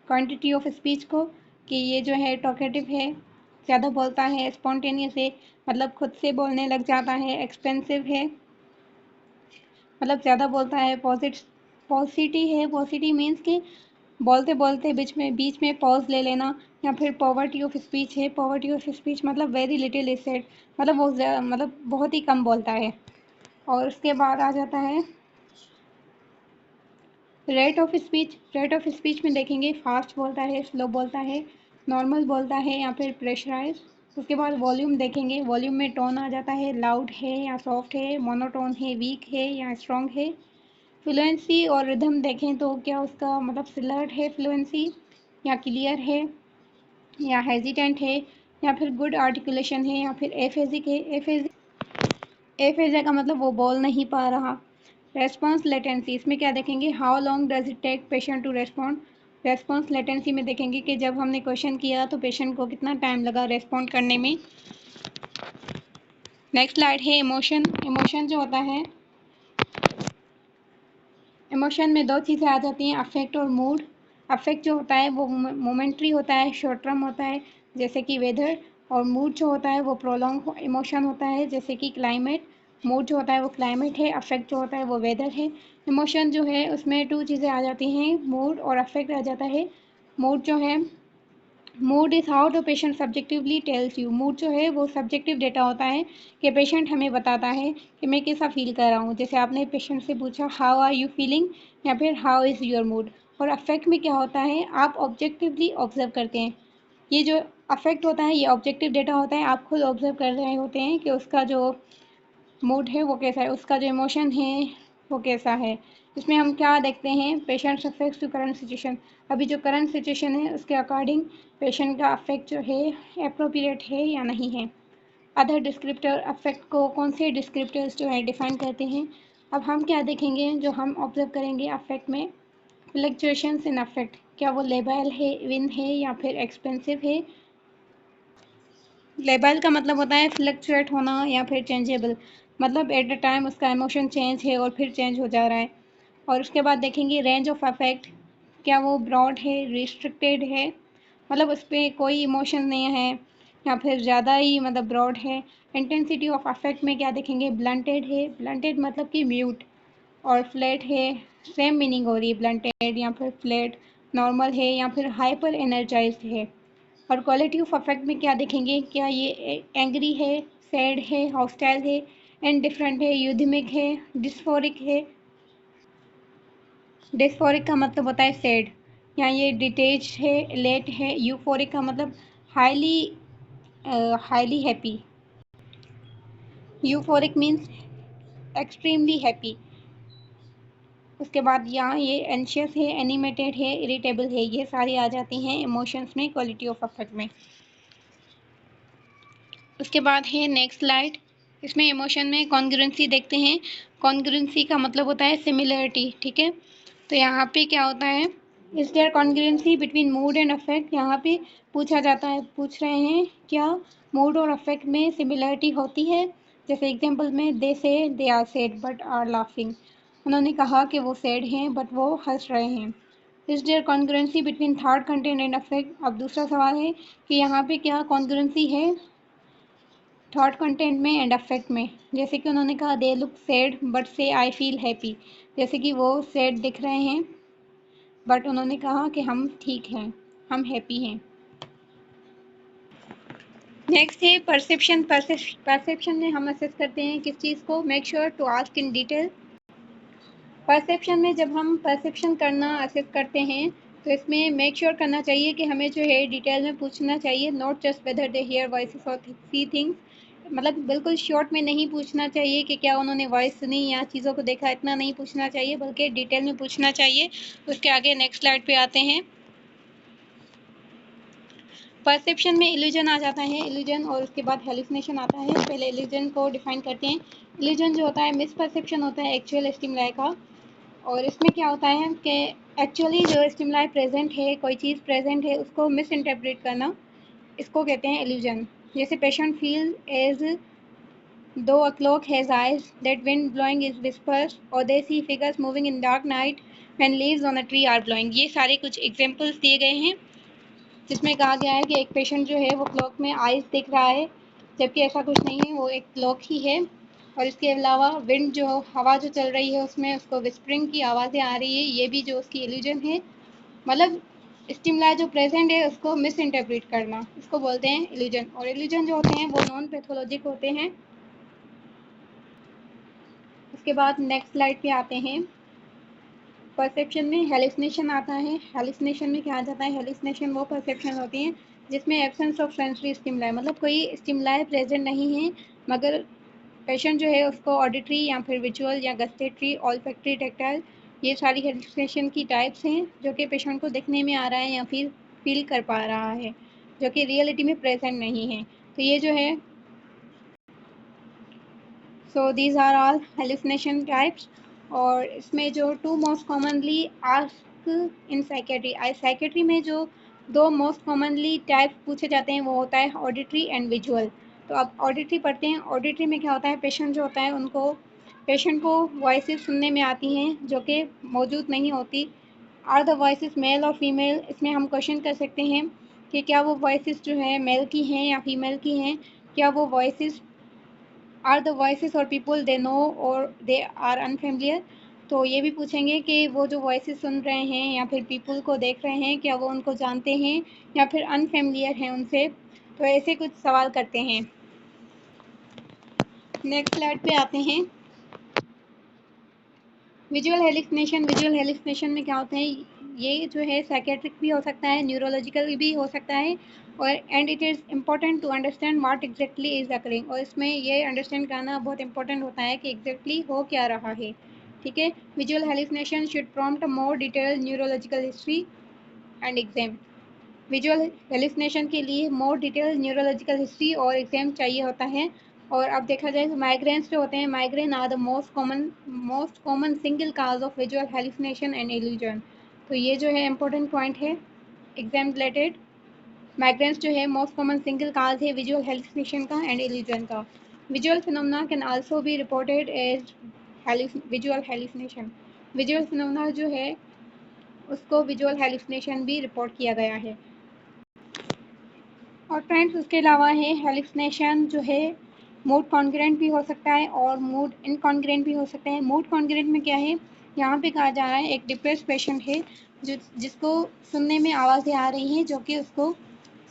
क्वांटिटी ऑफ स्पीच को, कि ये जो है टॉकेटिव है, ज़्यादा बोलता है, स्पॉन्टेनियस है मतलब खुद से बोलने लग जाता है, एक्सपेंसिव है मतलब ज़्यादा बोलता है, पॉजिटी है। पॉजिटी मीन्स कि बोलते बोलते बीच में पॉज ले लेना। या फिर पॉवर्टी ऑफ स्पीच है। पॉवर्टी ऑफ स्पीच मतलब वेरी लिटिल इज सेड, मतलब वो मतलब बहुत ही कम बोलता है। और उसके बाद आ जाता है रेट ऑफ स्पीच में देखेंगे फास्ट बोलता है, स्लो बोलता है, नॉर्मल बोलता है या फिर प्रेशराइज। उसके बाद वॉल्यूम देखेंगे, वॉल्यूम में टोन आ जाता है, लाउड है या सॉफ्ट है, मोनोटोन है, वीक है या स्ट्रॉन्ग है। फ्लुएंसी और रिदम देखें तो क्या उसका मतलब स्लर्ड है फ्लुएंसी, या क्लियर है, या हेजिटेंट है, या फिर गुड आर्टिकुलेशन है, या फिर एफेजिक है। एफेजिक का मतलब वो बोल नहीं पा रहा। रेस्पॉन्स लेटेंसी, इसमें क्या देखेंगे, how long does it take patient to respond. Response latency में देखेंगे कि जब हमने क्वेश्चन किया तो पेशेंट को कितना टाइम लगा रेस्पॉन्ड करने में। नेक्स्ट स्लाइड है इमोशन। इमोशन जो होता है, इमोशन में दो चीज़ें आ जाती हैं, अफेक्ट और मूड। अफेक्ट जो होता है वो मोमेंट्री होता है, शॉर्ट टर्म होता है, जैसे कि वेदर। और मूड जो होता है वो प्रोलॉन्ग इमोशन होता है, जैसे कि क्लाइमेट। मूड जो होता है वो क्लाइमेट है, अफेक्ट जो होता है वो वेदर है। इमोशन जो है उसमें टू चीज़ें आ जाती हैं, मूड और अफेक्ट आ जाता है। मूड जो है, mood is how the patient subjectively tells you. Mood जो है वो सब्जेक्टिव डेटा होता है कि पेशेंट हमें बताता है कि मैं कैसा फील कर रहा हूँ। जैसे आपने पेशेंट से पूछा हाउ आर यू फीलिंग, या फिर हाउ इज़ योर मूड। और अफेक्ट में क्या होता है, आप ऑब्जेक्टिवली ऑब्जर्व करते हैं। ये जो अफेक्ट होता है ये ऑब्जेक्टिव डेटा होता है, आप खुद ऑब्जर्व कर रहे होते हैं कि उसका जो मूड है वो कैसा है, उसका जो इमोशन है वो कैसा है। इसमें हम क्या देखते हैं, patient affects to current situation. अभी जो करंट सिचुएशन है उसके अकॉर्डिंग पेशेंट का अफेक्ट जो है अप्रोप्रिएट है या नहीं है। अदर डिस्क्रिप्टर, अफेक्ट को कौन से डिस्क्रिप्टर्स जो है डिफाइन करते हैं। अब हम क्या देखेंगे, जो हम ऑब्जर्व करेंगे अफेक्ट में, फ्लक्चुएशंस इन अफेक्ट, क्या वो लेबल है, विन है या फिर एक्सपेंसिव है। लेबल का मतलब होता है फ्लक्चुएट होना या फिर चेंजेबल, मतलब एट द टाइम उसका इमोशन चेंज है और फिर चेंज हो जा रहा है। और उसके बाद देखेंगे रेंज ऑफ अफेक्ट, क्या वो ब्रॉड है, रिस्ट्रिक्टेड है, मतलब उस पर कोई इमोशन नहीं है, या फिर ज़्यादा ही मतलब ब्रॉड है। इंटेंसिटी ऑफ अफेक्ट में क्या देखेंगे, ब्लंटेड है, ब्लंटेड मतलब कि म्यूट। और फ्लैट है, सेम मीनिंग हो रही है, ब्लंटेड या फिर फ्लैट। नॉर्मल है या फिर हाइपर एनर्जाइज्ड है। और क्वालिटी ऑफ अफेक्ट में क्या देखेंगे, क्या ये एंग्री है, सैड है, हॉस्टाइल है, एंड डिफरेंट है, यूथमिक है, डिस्फोरिक है। डिस्फोरिक का मतलब होता है सैड, या ये डिटेच है, लेट है। यूफोरिक का मतलब highly highly happy. Euphoric means extremely happy. उसके बाद यहाँ ये एंशियस है, एनिमेटेड है, इरिटेबल है, ये सारी आ जाती हैं इमोशंस में क्वालिटी ऑफ अफेक्ट में। उसके बाद है नेक्स्ट स्लाइड। इसमें इमोशन में कॉन्ग्रुएंसी देखते हैं। कॉन्ग्रुएंसी का मतलब होता है सिमिलरिटी, ठीक है। तो यहाँ पे क्या होता है, is there congruency between mood and affect. यहाँ पे पूछा जाता है, पूछ रहे हैं क्या मूड और अफेक्ट में सिमिलरिटी होती है। जैसे एग्जांपल में they say they are sad but are laughing, उन्होंने कहा कि वो सैड हैं बट वो हंस रहे हैं। Is there congruency between thought content and affect. अब दूसरा सवाल है कि यहाँ पे क्या कॉन्ग्रुएंसी है थॉट कंटेंट में एंड अफेक्ट में। जैसे कि उन्होंने कहा दे लुक सैड बट से आई फील हैप्पी, जैसे कि वो सैड दिख रहे हैं बट उन्होंने कहा कि हम ठीक हैं, हम हैप्पी हैं। नेक्स्ट है परसेप्शन। परसेप्शन में हम असेस करते हैं किस चीज़ को, make sure to ask in detail. Perception में जब हम परसेप्शन करना असेस करते हैं तो इसमें मेक श्योर करना चाहिए कि हमें जो है डिटेल में पूछना चाहिए, not just whether they hear voices और सी थिंग्स। मतलब बिल्कुल शॉर्ट में नहीं पूछना चाहिए कि क्या उन्होंने वॉइस सुनी या चीज़ों को देखा, इतना नहीं पूछना चाहिए, बल्कि डिटेल में पूछना चाहिए। उसके आगे नेक्स्ट स्लाइड पे आते हैं। परसेप्शन में इल्यूजन आ जाता है, इल्यूजन, और उसके बाद हेलुसिनेशन आता है। पहले इल्यूजन को डिफाइन करते हैं। इल्यूजन जो होता है मिसपरसेप्शन होता है एक्चुअल स्टिमुलाई का। और इसमें क्या होता है कि एक्चुअली जो स्टिमुलाई प्रेजेंट है, कोई चीज़ प्रेजेंट है, उसको मिस इंटरप्रेट करना, इसको कहते हैं इल्यूजन। जैसे patient feel as though a clock has eyes, that wind blowing is whispers, और they see figures moving in dark night when leaves on a tree are blowing. ये सारे कुछ एग्जांपल्स दिए गए हैं जिसमें कहा गया है कि एक पेशेंट जो है वो क्लॉक में आइज दिख रहा है, जबकि ऐसा कुछ नहीं है, वो एक क्लॉक ही है। और इसके अलावा विंड जो हवा जो चल रही है उसमें उसको विस्परिंग की आवाज़ें आ रही है, ये भी जो उसकी इल्यूजन है। मतलब स्टिमुलाई जो प्रेजेंट है उसको मिस इंटरप्रेट करना, इसको बोलते हैं इल्यूजन। और इल्यूजन जो होते हैं वो नॉन पैथोलॉजिक होते हैं। उसके बाद नेक्स्ट स्लाइड पे आते हैं। परसेप्शन में हेलुसिनेशन आता है। हेलुसिनेशन में क्या आ जाता है? हेलुसिनेशन वो परसेप्शन होती हैं जिसमें एब्सेंस ऑफ सेंसरी स्टिमुलाई, मतलब कोई स्टिमुलाई प्रेजेंट नहीं है मगर पेशेंट जो है उसको ऑडिटरी या फिर विजुअल या गस्टेटरी, ऑल्फैक्टरी, टैक्टाइल, ये सारी हेलुसिनेशन की टाइप्स हैं जो कि पेशेंट को दिखने में आ रहा है या फिर फील कर पा रहा है, जो कि रियलिटी में प्रेजेंट नहीं है। तो ये जो है, so these are all hallucination types. और इसमें जो two most commonly ask in psychiatry में जो दो मोस्ट कॉमनली टाइप पूछे जाते हैं वो होता है ऑडिटरी एंड विजुअल। तो अब ऑडिटरी पढ़ते हैं। ऑडिटरी में क्या होता है? पेशेंट जो होता है उनको, पेशेंट को वॉइसेस सुनने में आती हैं जो कि मौजूद नहीं होती। आर द वॉइसेस मेल और फीमेल? इसमें हम क्वेश्चन कर सकते हैं कि क्या वो वॉइसेस जो है मेल की हैं या फीमेल की हैं। क्या वो वॉइसेस आर द वॉइसेस और पीपल दे नो और दे आर अनफेमिलियर? तो ये भी पूछेंगे कि वो जो वॉइसेस सुन रहे हैं या फिर पीपल को देख रहे हैं, क्या वो उनको जानते हैं या फिर अनफेमिलियर हैं उनसे। तो ऐसे कुछ सवाल करते हैं। नेक्स्ट स्लाइड पे आते हैं। Visual hallucination. विजुअल हेलुसिनेशन में क्या होते हैं? ये जो है साइकेट्रिक भी हो सकता है, न्यूरोलॉजिकल भी हो सकता है, और and it is important to understand what exactly is occurring. और इसमें ये अंडरस्टैंड करना बहुत इंपॉर्टेंट होता है कि एग्जैक्टली हो क्या रहा है। ठीक है। Visual hallucination should prompt more detail neurological history and exam. Visual hallucination के लिए मोर डिटेल न्यूरोलॉजिकल हिस्ट्री और एग्जाम चाहिए होता है। और अब देखा जाए तो माइग्रेन्स जो होते हैं, migraine are the most common single cause of visual hallucination and illusion. तो ये जो है इंपॉर्टेंट पॉइंट है एग्जाम रिलेटेड। माइग्रेन्स जो है मोस्ट कॉमन सिंगल काज है विजुअल हेलुसिनेशन का एंड इल्यूजन का। Visual phenomena can also be reported as visual hallucination. Visual phenomena जो है उसको विजुअल हेलुसिनेशन भी रिपोर्ट किया गया है। और फ्रेंड्स उसके अलावा है हेलुसिनेशन जो है मूड कॉन्ग्रेंट भी हो सकता है और मूड इनकॉन्ग्रेंट भी हो सकता है। मूड कॉन्ग्रेंट में क्या है? यहाँ पे कहा जा रहा है एक डिप्रेस पेशेंट है जिसको सुनने में आवाज़ें आ रही हैं जो कि उसको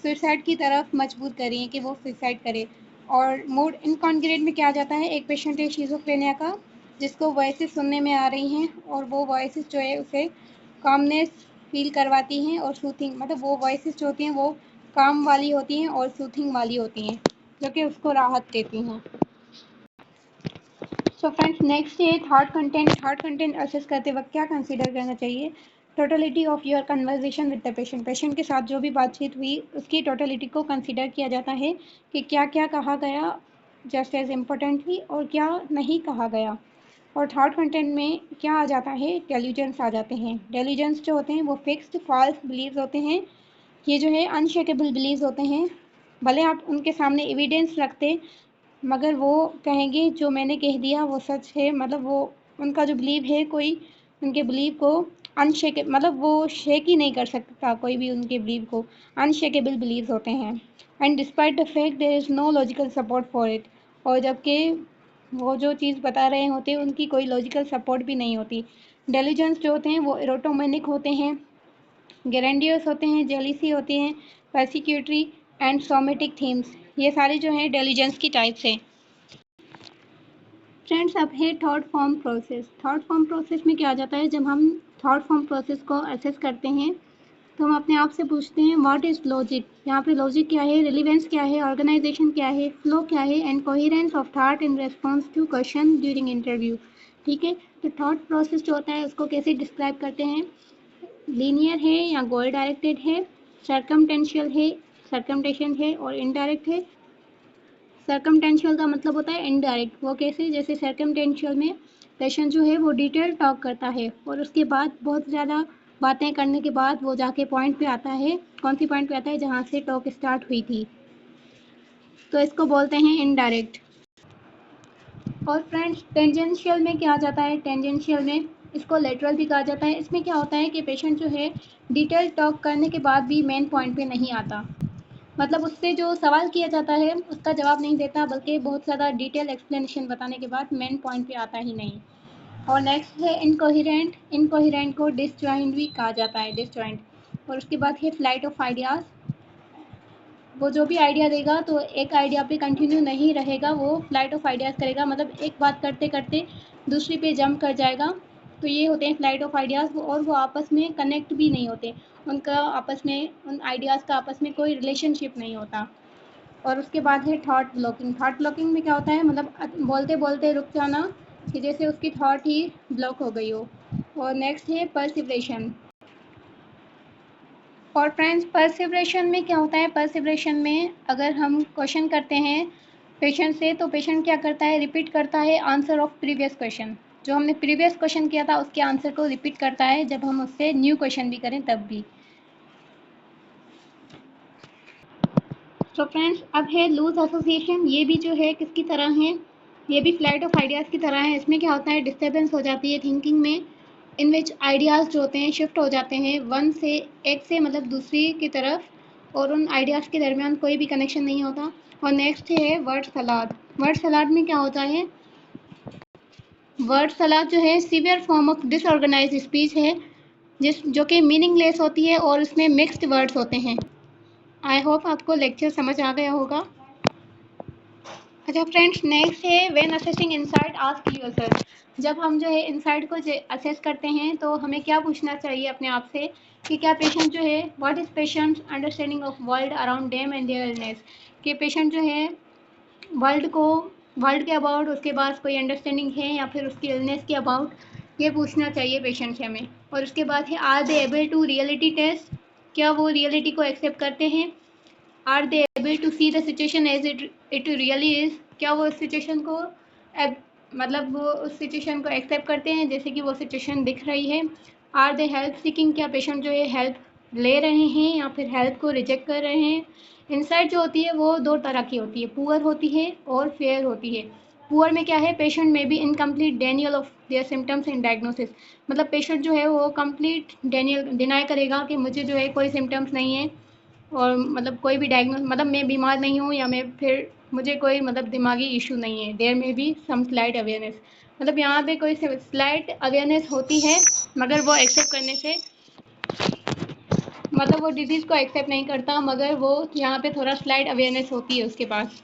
सुसाइड की तरफ मजबूर कर रही हैं कि वो सुसाइड करे। और मूड इनकॉन्ग्रेंट में क्या आ जाता है? एक पेशेंट है शिज़ोफ्रेनिया का जिसको वॉइसेस सुनने में आ रही हैं और वो वॉइसेस जो है उसे कामनेस फील करवाती हैं और सूथिंग, मतलब वो वॉइसेस जो होती हैं वो काम वाली होती हैं और सूथिंग वाली होती हैं जो कि उसको राहत देती हैं। सो फ्रेंड्स नेक्स्ट है thought content. Thought content assess करते वक्त क्या कंसीडर करना चाहिए? Totality of your conversation with the patient. Patient के साथ जो भी बातचीत हुई उसकी टोटलिटी को कंसीडर किया जाता है कि क्या क्या कहा गया जस्ट एज इम्पोर्टेंटली और क्या नहीं कहा गया। और थॉट कंटेंट में क्या आ जाता है? डेल्यूजन्स आ जाते हैं। डेल्यूजन्स जो होते हैं वो फिक्स्ड फॉल्स बिलीव्स होते हैं। ये जो है अनशेकेबल बिलीव्स होते हैं। भले आप उनके सामने एविडेंस रखते मगर वो कहेंगे जो मैंने कह दिया वो सच है, मतलब वो उनका जो बिलीव है कोई उनके बिलीव को अनशेक, मतलब वो शेक ही नहीं कर सकता कोई भी उनके बिलीव को। अनशेकेबल बिलीव्स होते हैं and despite the fact there is no logical support for it. और जबकि वो जो चीज़ बता रहे होते हैं उनकी कोई लॉजिकल सपोर्ट भी नहीं होती। डेलिजेंस जो होते हैं वो एरोटोमेनिक होते हैं, ग्रैंडियस होते हैं, जेलिसी होती हैं, पर्सिक्यूटरी एंड सोमेटिक थीम्स। ये सारी जो हैं डेलिजेंस की टाइप्स हैं। फ्रेंड्स अब है thought form process. Thought form process में क्या आ जाता है? जब हम थॉट फॉर्म प्रोसेस को असेस करते हैं तो हम अपने आप से पूछते हैं व्हाट इज़ लॉजिक। यहाँ पे लॉजिक क्या है, रिलीवेंस क्या है, ऑर्गेनाइजेशन क्या है, फ्लो क्या है and coherence of thought in response to question during interview. ठीक है। तो थॉट प्रोसेस जो होता है उसको कैसे डिस्क्राइब करते हैं? लीनियर है या गोल डायरेक्टेड है, सर्कमटेंशियल है और इनडायरेक्ट है। सर्कमटेंशियल का मतलब होता है इनडायरेक्ट। वो कैसे? जैसे सर्कमटेंशियल में पेशेंट जो है वो डिटेल टॉक करता है और उसके बाद बहुत ज़्यादा बातें करने के बाद वो जाके पॉइंट पे आता है। कौन सी पॉइंट पे आता है? जहाँ से टॉक स्टार्ट हुई थी। तो इसको बोलते हैं इनडायरेक्ट। और फ्रेंड्स टेंजेंशियल में क्या आ जाता है? टेंजेंशियल में इसको लेटरल भी कहा जाता है। इसमें क्या होता है कि पेशेंट जो है डिटेल टॉक करने के बाद भी मेन पॉइंट पे नहीं आता, मतलब उससे जो सवाल किया जाता है उसका जवाब नहीं देता बल्कि बहुत ज़्यादा डिटेल एक्सप्लेनेशन बताने के बाद मेन पॉइंट पे आता ही नहीं। और नेक्स्ट है इनकोहेरेंट। इनकोहेरेंट को डिसजॉइंट भी कहा जाता है, डिसजॉइंट। और उसके बाद है फ्लाइट ऑफ आइडियाज़। वो जो भी आइडिया देगा तो एक आइडिया पे कंटिन्यू नहीं रहेगा, वो फ्लाइट ऑफ आइडियाज़ करेगा, मतलब एक बात करते करते दूसरी पे जंप कर जाएगा। तो ये होते हैं फ्लाइट ऑफ आइडियाज़, और वो आपस में कनेक्ट भी नहीं होते, उनका आपस में उन आइडियाज़ का आपस में कोई रिलेशनशिप नहीं होता। और उसके बाद है थॉट ब्लॉकिंग। थॉट ब्लॉकिंग में क्या होता है, मतलब बोलते बोलते रुक जाना कि जैसे उसकी थॉट ही ब्लॉक हो गई हो। और नेक्स्ट है परसिवरेशन। और फ्रेंड्स, परसिवरेशन में क्या होता है, परसिवरेशन में अगर हम क्वेश्चन करते हैं पेशेंट से, तो पेशेंट क्या करता है, रिपीट करता है आंसर ऑफ प्रीवियस क्वेश्चन। जो हमने प्रीवियस क्वेश्चन किया था उसके आंसर को रिपीट करता है, जब हम उससे न्यू क्वेश्चन भी करें तब भी। तो फ्रेंड्स, अब है लूज एसोसिएशन। ये भी जो है किसकी तरह है, ये भी फ्लाइट ऑफ आइडियाज़ की तरह है। इसमें क्या होता है, डिस्टर्बेंस हो जाती है थिंकिंग में, इन विच आइडियाज़ जो होते हैं शिफ्ट हो जाते हैं वन से, एक से मतलब दूसरी की तरफ, और उन आइडियाज़ के दरमियान कोई भी कनेक्शन नहीं होता। और नेक्स्ट है वर्ड सलाद। वर्ड सलाद में क्या होता है, वर्ड सलाद जो है severe form of disorganised speech है, जो कि मीनिंगलेस होती है और उसमें मिक्स्ड वर्ड्स होते हैं। आई होप आपको लेक्चर समझ आ गया होगा। अच्छा फ्रेंड्स, नेक्स्ट है when assessing insight ask yourself. जब हम जो है इनसाइट को असेस करते हैं तो हमें क्या पूछना चाहिए अपने आप से कि क्या पेशेंट जो है, what is patient's understanding of world around them and their illness. कि पेशेंट जो है वर्ल्ड को, वर्ल्ड के अबाउट उसके पास कोई अंडरस्टैंडिंग है या फिर उसकी इलनेस के अबाउट, ये पूछना चाहिए पेशेंट से हमें। और उसके बाद है are they able to reality test. क्या वो रियलिटी को एक्सेप्ट करते हैं। Are they able to see the situation as it really is. क्या वो उस सिचुएशन को मतलब वो उस सिचुएशन को एक्सेप्ट करते हैं जैसे कि वो सिचुएशन दिख रही है। Are they help seeking. क्या पेशेंट जो है हेल्प ले रहे हैं या फिर हेल्प को रिजेक्ट कर रहे हैं। इंसाइट जो होती है वो दो तरह की होती है, पुअर होती है और फेयर होती है। पुअर में क्या है, पेशेंट में be incomplete Daniel of their symptoms and diagnosis. मतलब पेशेंट जो है वो कंप्लीट डिनाई करेगा कि मुझे जो है कोई सिम्टम्स नहीं है, और मतलब कोई भी डायग्नोस, मतलब मैं बीमार नहीं हूँ या मैं फिर मुझे कोई मतलब दिमागी इशू नहीं है। देयर में भी सम स्लाइट अवेयरनेस, मतलब यहाँ पे कोई स्लाइट अवेयरनेस होती है, मगर वो एक्सेप्ट करने से, मतलब वो डिजीज़ को एक्सेप्ट नहीं करता, मगर वो यहाँ पे थोड़ा स्लाइट अवेयरनेस होती है उसके पास।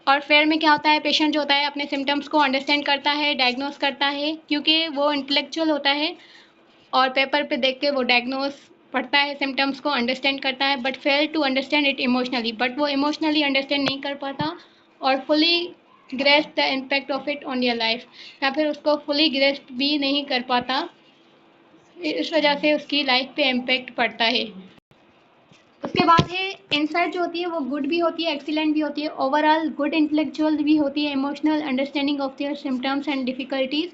और फेयर में क्या होता है, पेशेंट जो होता है अपने सिम्टम्स को अंडरस्टैंड करता है, डायग्नोस करता है, क्योंकि वो इंटेलेक्चुअल होता है और पेपर पे देख के वो डायग्नोस पढ़ता है, सिम्टम्स को अंडरस्टैंड करता है, but fail to understand it emotionally. But वो इमोशनली अंडरस्टैंड नहीं कर पाता और fully grasp the impact of it on your life, या फिर उसको फुली ग्रेस्प भी नहीं कर पाता, इस वजह से उसकी लाइफ पे इम्पैक्ट पड़ता है। उसके बाद है इंसाइट जो होती है वो गुड भी होती है, एक्सीलेंट भी होती है, ओवरऑल गुड इंटेलेक्चुअल भी होती है, emotional understanding of their symptoms and difficulties.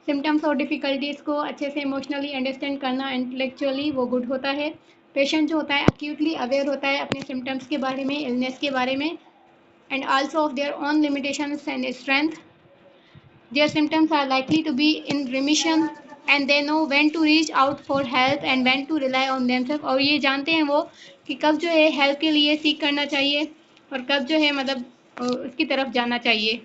Symptoms और डिफ़िकल्टीज़ को अच्छे से इमोशनली अंडरस्टैंड करना, इंटेलेक्चुअली वो गुड होता है। पेशेंट जो होता है एक्यूटली अवेयर होता है अपने सिम्टम्स के बारे में, इलनेस के बारे में, and also of their own limitations and strength. Their symptoms are likely to be in remission and they know when to reach out for help and when to rely on themselves। और ये जानते हैं वो कि कब जो है help के लिए सीख करना चाहिए और कब जो है मतलब उसकी तरफ जाना चाहिए।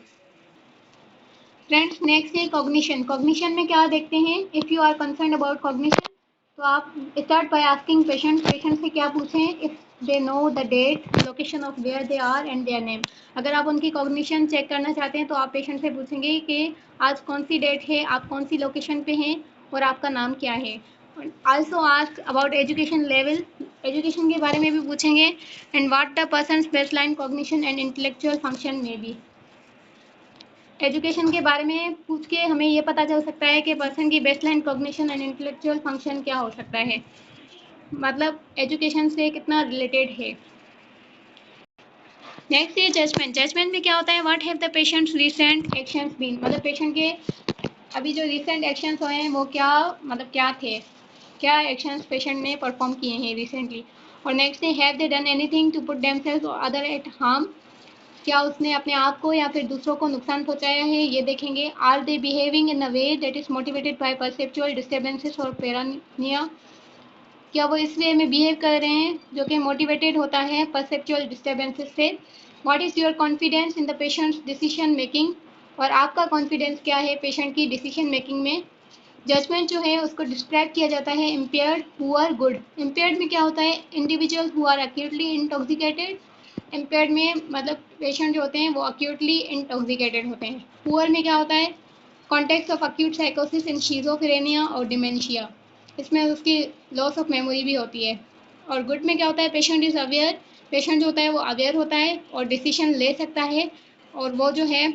फ्रेंड्स, नेक्स्ट है कॉग्निशन। कॉग्निशन में क्या देखते हैं, if you are concern about cognition, तो आप स्टार्ट बाय आस्किंग पेशेंट से क्या पूछें, if they know the date, location of where they are and their name. अगर आप उनकी कॉग्निशन चेक करना चाहते हैं तो आप पेशेंट से पूछेंगे कि आज कौन सी डेट है, आप कौन सी लोकेशन पे हैं और आपका नाम क्या है। Also ask about education level, education के बारे में भी पूछेंगे, and what the persons baseline cognition and intellectual function में भी। एजुकेशन के बारे में पूछ के हमें ये पता चल सकता है कि पर्सन की baseline cognition and intellectual function क्या हो सकता है, मतलब एजुकेशन से कितना रिलेटेड है। नेक्स्ट है जजमेंट। जजमेंट में क्या होता है, what have the patient's recent actions been, मतलब पेशेंट के अभी जो रिसेंट एक्शंस हुए हैं वो क्या, मतलब क्या थे, क्या एक्शंस पेशेंट ने परफॉर्म किए हैं रिसेंटली। और नेक्स्ट है have they done anything to put themselves or other at harm, क्या उसने अपने आप को या फिर दूसरों को नुकसान पहुंचाया है, ये देखेंगे। Are they behaving in a way that is motivated by perceptual disturbances or paranoia, क्या वो इस वे में बिहेव कर रहे हैं जो कि मोटिवेटेड होता है परसेप्चुअल डिस्टर्बेंसेस से। What is your confidence in the patients decision making, और आपका कॉन्फिडेंस क्या है पेशेंट की डिसीजन मेकिंग में। जजमेंट जो है उसको डिस्क्राइब किया जाता है इम्पेयर्ड, पुअर, गुड। इम्पेयर्ड में क्या होता है, individual who are acutely intoxicated. Impaired में मतलब पेशेंट जो होते हैं वो एक्यूटली इंटॉक्सिकेटेड होते हैं। पुअर में क्या होता है, कॉन्टेक्स्ट ऑफ अक्यूट साइकोसिस इन शिज़ोफ्रेनिया और डिमेंशिया, इसमें उसकी लॉस ऑफ मेमोरी भी होती है। और गुड में क्या होता है, पेशेंट इज़ अवेयर, पेशेंट जो होता है वो अवेयर होता है और डिसीजन ले सकता है, और वो जो है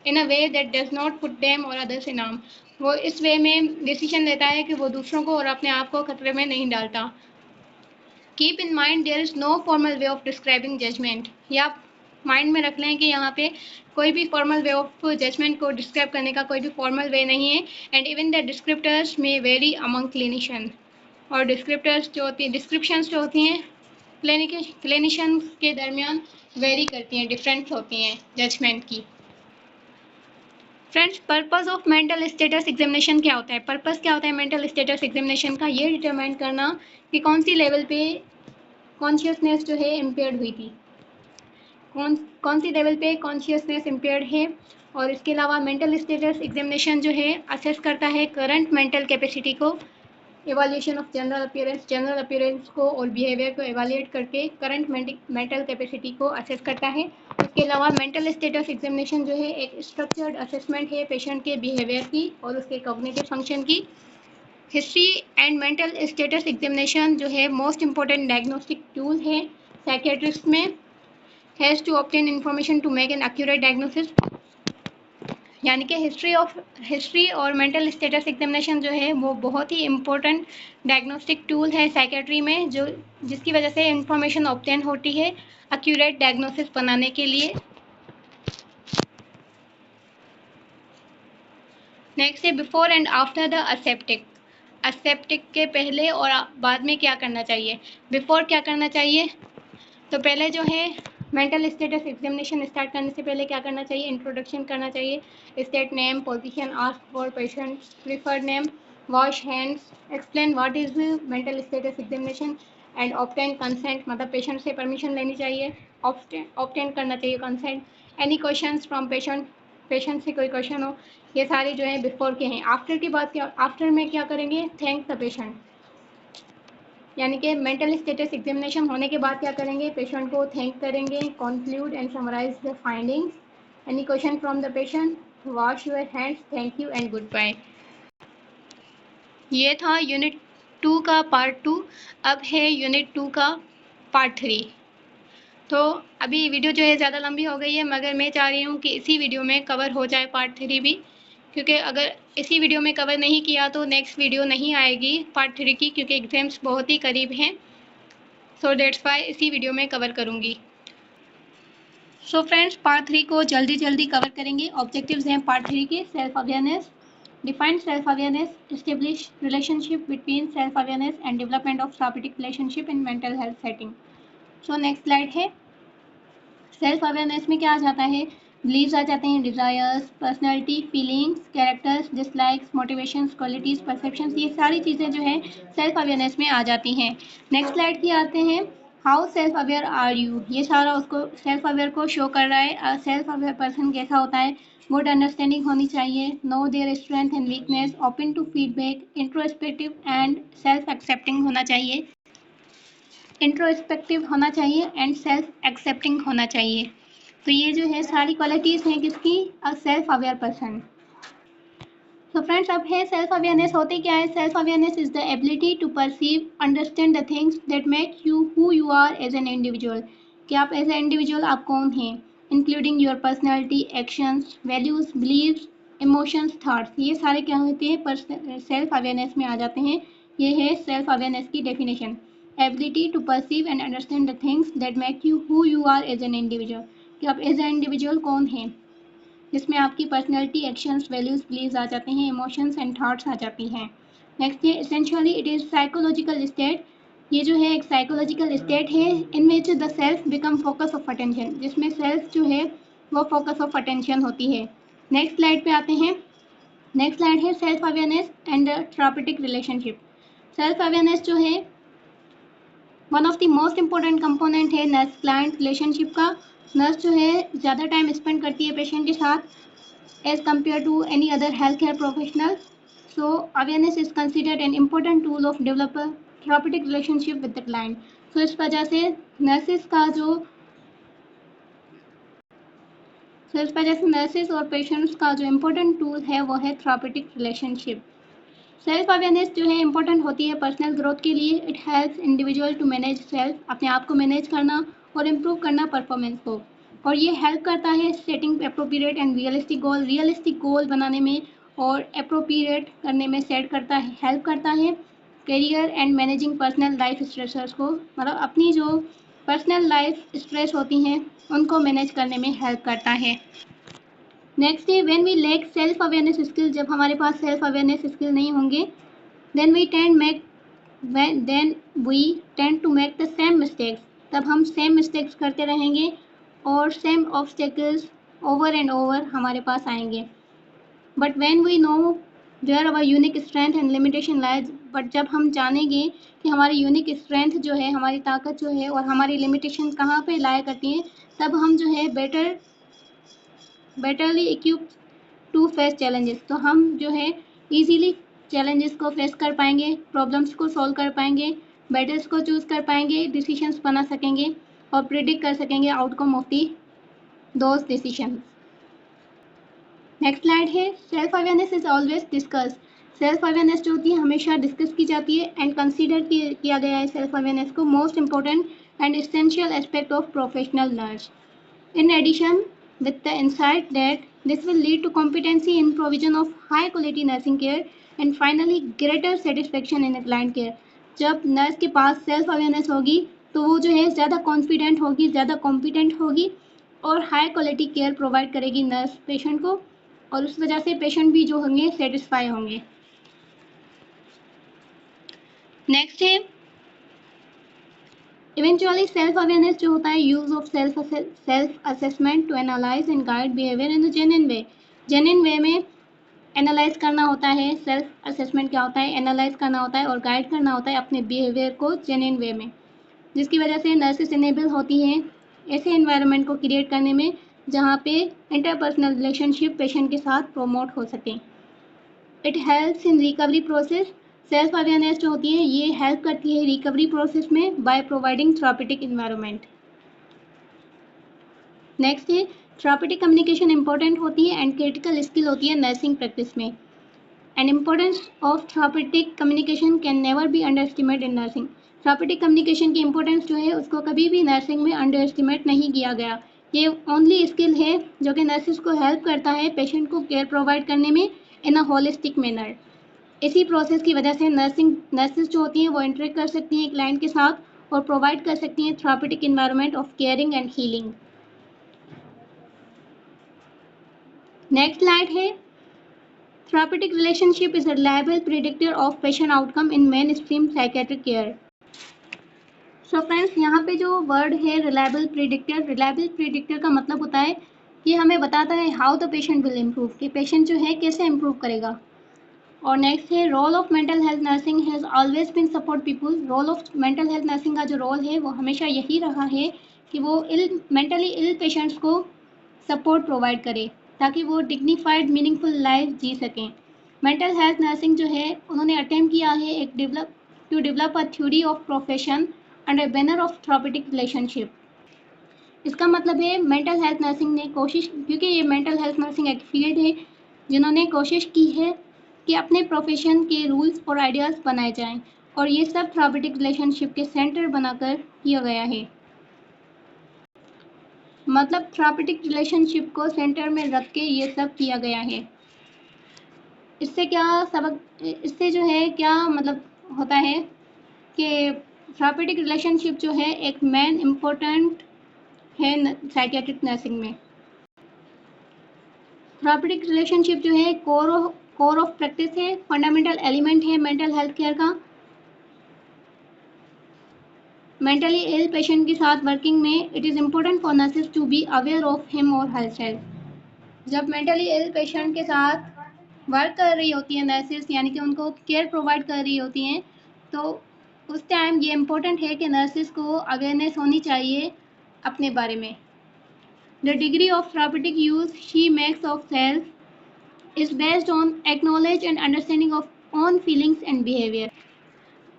in a way that does not put them और अदर्स इन हार्म, वो इस वे में डिसीजन लेता है कि वो दूसरों को और अपने आप को खतरे में नहीं डालता। Keep in mind there is no formal way of describing judgement, या आप माइंड में रख लें कि यहाँ पे कोई भी फॉर्मल वे ऑफ जजमेंट को डिस्क्राइब करने का कोई भी फॉर्मल वे नहीं है। एंड इवन द डिस्क्रिप्टर्स में वेरी अमंग क्लिनिशियन, और डिस्क्रिप्टर्स जो होती हैं, डिस्क्रिप्शंस जो होती हैं क्लिनिशियन के दरमियान वेरी करती हैं, डिफरेंट होती हैं जजमेंट की। Friends, purpose of mental status examination क्या होता है? पर्पस क्या होता है मेंटल स्टेटस एग्जामिनेशन का? ये डिटरमाइन करना कि कौन सी लेवल पे कॉन्शियसनेस जो है इम्पेयर्ड हुई थी, कौन सी लेवल पे कॉन्शियसनेस इम्पेयर्ड है। और इसके अलावा मेंटल स्टेटस एग्जामिनेशन जो है असेस करता है करंट मेंटल कैपेसिटी को, एवोल्यूशन ऑफ जनरल अपीयरेंस को और बिहेवियर को एवेल्यूएट करके करंट मेंटल कैपेसिटी को असेस करता है। इसके अलावा मेंटल स्टेटस एग्जामिनेशन जो है एक स्ट्रक्चर्ड असेसमेंट है पेशेंट के बिहेवियर की और उसके कॉग्निटिव फंक्शन की। History and mental status examination जो है मोस्ट इंपॉर्टेंट डायग्नोस्टिक टूल है साइकियाट्रिस्ट में, has to obtain information to make an accurate diagnosis. यानी कि हिस्ट्री और मेंटल स्टेटस एग्जामिनेशन जो है वो बहुत ही इम्पोर्टेंट डायग्नोस्टिक टूल है साइकेट्री में, जो जिसकी वजह से इंफॉर्मेशन ऑब्टेन होती है एक्यूरेट डायग्नोसिस बनाने के लिए। नेक्स्ट है before and after the aseptic. Aseptic के पहले और बाद में क्या करना चाहिए? बिफोर क्या करना चाहिए? तो पहले जो है मेंटल स्टेटस एग्जामिनेशन स्टार्ट करने से पहले क्या करना चाहिए? इंट्रोडक्शन करना चाहिए, state name, position, ask for patient preferred name, wash hands, explain what is mental status examination and obtain consent, मतलब पेशेंट से परमिशन लेनी चाहिए, ऑब्टेन करना चाहिए consent, any questions from patient से कोई क्वेश्चन हो, ये सारे जो है बिफोर के हैं। आफ्टर की बात क्या, आफ्टर में क्या करेंगे? थैंक द पेशेंट, यानी कि मेंटल स्टेटस एग्जामिनेशन होने के बाद क्या करेंगे? पेशेंट को थैंक करेंगे, conclude and summarise the findings, any question from the patient, wash your hands, thank you and goodbye. ये था यूनिट 2 का पार्ट 2। अब है यूनिट 2 का पार्ट 3। तो अभी वीडियो जो है ज़्यादा लंबी हो गई है, मगर मैं चाह रही हूँ कि इसी वीडियो में कवर हो जाए पार्ट 3 भी, क्योंकि अगर इसी वीडियो में कवर नहीं किया तो नेक्स्ट वीडियो नहीं आएगी पार्ट 3 की, क्योंकि एग्जाम्स बहुत ही करीब हैं। सो डेट्स वाई इसी वीडियो में कवर करूँगी। सो फ्रेंड्स, पार्ट 3 को जल्दी जल्दी कवर करेंगे। ऑब्जेक्टिव्स हैं पार्ट 3 के: self awareness, define self awareness, establish relationship between self awareness and development of therapeutic relationship in mental health setting. So next slide है। सेल्फ अवेयरनेस में क्या आ जाता है? बिलीव्स आ जाते हैं, desires, personality, feelings, characters, dislikes, motivations, qualities, perceptions, ये सारी चीज़ें जो है सेल्फ अवेयरनेस में आ जाती हैं। नेक्स्ट स्लाइड की आते हैं। How self aware are you, ये सारा उसको सेल्फ अवेयर को शो कर रहा है। सेल्फ अवेयर पर्सन कैसा होता है? गुड अंडरस्टैंडिंग होनी चाहिए, know their strength and weakness, open to feedback, introspective and self accepting होना चाहिए, इंट्रोस्पेक्टिव होना चाहिए एंड सेल्फ एक्सेप्टिंग होना चाहिए। तो ये जो है सारी क्वालिटीज़ हैं किसकी? A self aware person. तो फ्रेंड्स, अब है सेल्फ अवेयरनेस होती क्या है? Self awareness is the ability to perceive, understand the things that make you who you are as an individual, कि आप एज ए इंडिविजुअल आप कौन हैं, including your personality, actions, values, believes, emotions, thoughts, ये सारे क्या होते हैं? सेल्फ अवेयरनेस में आ जाते हैं। ये है सेल्फ अवेयरनेस की definition: ability to perceive and understand the things that make you who you are as an individual, कि आप एज ए इंडिविजुअल कौन हैं, जिसमें आपकी पर्सनैलिटी, एक्शंस, वैल्यूज, बिलीव्स आ जाते हैं, इमोशंस एंड थॉट्स आ जाती हैं। नेक्स्ट है essentially it is psychological state. ये जो है एक साइकोलॉजिकल स्टेट है in which the self become focus of attention, जिसमें सेल्फ जो है वो फोकस ऑफ अटेंशन होती है। नेक्स्ट स्लाइड पे आते हैं। नेक्स्ट स्लाइड है self awareness and therapeutic relationship. Self awareness जो है one of the most important component है नर्स क्लाइंट रिलेशनशिप का। नर्स जो है ज़्यादा टाइम स्पेंड करती है पेशेंट के साथ as compare to any other health care professional. So awareness is considered an important tool of develop therapeutic relationship with the client. So इस वजह से नर्सिस का जो तो इस वजह से नर्सेज और पेशेंट्स का जो इम्पोर्टेंट टूल है वो है थेरापेटिक रिलेशनशिप। सेल्फ अवेयरनेस जो है इम्पोर्टेंट होती है पर्सनल ग्रोथ के लिए। It helps individual to manage self, अपने आप को मैनेज करना और इम्प्रूव करना परफॉर्मेंस को। और ये हेल्प करता है सेटिंग अप्रोप्रिएट एंड रियलिस्टिक गोल बनाने में और अप्रोप्रिएट करने में सेट करता है, हेल्प करता है career and managing personal life stressors को, मतलब अपनी जो पर्सनल लाइफ स्ट्रेस होती हैं उनको मैनेज करने में हेल्प करता है। नेक्स्ट है when we lack self awareness skill, जब हमारे पास सेल्फ अवेयरनेस स्किल नहीं होंगे then we tend to make the same mistakes, तब हम सेम मिस्टेक्स करते रहेंगे और same obstacles over and over हमारे पास आएंगे। But when we know where our unique strength and limitation lies, but जब हम जानेंगे कि हमारी यूनिक स्ट्रेंथ जो है, हमारी ताकत जो है और हमारी लिमिटेशन कहाँ पे लाया करती हैं, तब हम जो है betterly equipped to face challenges, तो हम जो है इजीली चैलेंजेस को फेस कर पाएंगे, प्रॉब्लम्स को सॉल्व कर पाएंगे, बैटल्स को चूज कर पाएंगे, डिसीजंस बना सकेंगे और प्रिडिक्ट कर सकेंगे outcome of the those decisions. Next slide है self awareness is always discuss. Self awareness जो होती है हमेशा डिस्कस की जाती है एंड कंसीडर किया गया है सेल्फ अवेयरनेस को most important and essential aspect of professional nurse. In addition, with the insight that this will lead to competency in provision of high quality nursing care and finally greater satisfaction in a client care। जब nurse के पास self awareness होगी तो वो जो है ज़्यादा confident होगी, ज़्यादा कॉम्पिटेंट होगी और हाई क्वालिटी केयर प्रोवाइड करेगी नर्स पेशेंट को, और उस वजह से पेशेंट भी जो होंगे सेटिस्फाई होंगे। नेक्स्ट है इवेंचुअली सेल्फ अवेयरनेस जो होता है use of self assessment to analyse and guide behaviour in genuine way में एनालाइज करना होता है। सेल्फ असेसमेंट क्या होता है, एनालाइज करना होता है और गाइड करना होता है अपने बिहेवियर को जेन्युइन वे में, जिसकी वजह से नर्सेस इनेबल होती हैं ऐसे एनवायरनमेंट को क्रिएट करने में जहाँ पे इंटरपर्सनल रिलेशनशिप पेशेंट के साथ प्रमोट हो सकें। It helps in recovery process. Self awareness जो होती है ये हेल्प करती है रिकवरी प्रोसेस में by providing therapeutic environment. Next है थेरापेटिक कम्युनिकेशन इंपॉर्टेंट होती है एंड क्रिटिकल स्किल होती है नर्सिंग प्रैक्टिस में। And importance of therapeutic communication can never be under estimate in nursing. Therapeutic communication की इंपॉर्टेंस जो है उसको कभी भी नर्सिंग में अंडर एस्टिमेट नहीं किया गया। ये ओनली स्किल है जो कि नर्सिस को हेल्प करता है पेशेंट को केयर प्रोवाइड करने में इन अ होलिस्टिक मैनर। इसी प्रोसेस की वजह से नर्सेस जो होती हैं वो इंटरेक्ट कर सकती हैं क्लाइंट के साथ और प्रोवाइड कर सकती हैं therapeutic environment of caring and healing. Next slide है therapeutic relationship is a reliable predictor of patient outcome in mainstream psychiatric care. So friends यहाँ पे जो वर्ड है रिलायबल प्रिडिक्टर का मतलब होता है कि हमें बताता है how the patient will improve, कि पेशेंट जो है कैसे इम्प्रूव करेगा। और नेक्स्ट है role of mental health nursing has always been support people. Role of mental health nursing का जो रोल है वो हमेशा यही रहा है कि वो मेंटली इल पेशेंट्स को सपोर्ट प्रोवाइड करे ताकि वो डिग्निफाइड मीनिंगफुल लाइफ जी सकें। मेंटल हेल्थ नर्सिंग जो है उन्होंने अटेम्प्ट किया है एक develop a theory of profession under banner of therapeutic relationship. इसका मतलब है मेंटल हेल्थ नर्सिंग ने कोशिश, क्योंकि ये मेंटल हेल्थ नर्सिंग एक फील्ड है जिन्होंने कोशिश की है कि अपने प्रोफेशन के रूल्स और आइडियाज़ बनाए जाएं और ये सब थेरापेटिक रिलेशनशिप के सेंटर बनाकर किया गया है। मतलब थेरापेटिक रिलेशनशिप को सेंटर में रख के ये सब किया गया है। इससे जो है क्या मतलब होता है कि थेरापेटिक रिलेशनशिप जो है एक मेन इम्पोर्टेंट है साइकियाट्रिक नर्सिंग में। थेरापेटिक रिलेशनशिप जो है कोर ऑफ प्रैक्टिस है, फंडामेंटल एलिमेंट है मेंटल हेल्थ केयर का। मेंटली इल पेशेंट के साथ वर्किंग में it is important for nurses to be aware of him और हर सेल्फ। जब मेंटली इल पेशेंट के साथ वर्क कर रही होती हैं नर्सेस, यानी कि उनको केयर प्रोवाइड कर रही होती हैं, तो उस टाइम ये इम्पोर्टेंट है कि नर्सेस को अवेयरनेस होनी चाहिए अपने बारे में। The degree of therapeutic use she makes of self is based on acknowledge and understanding of own feelings and behavior।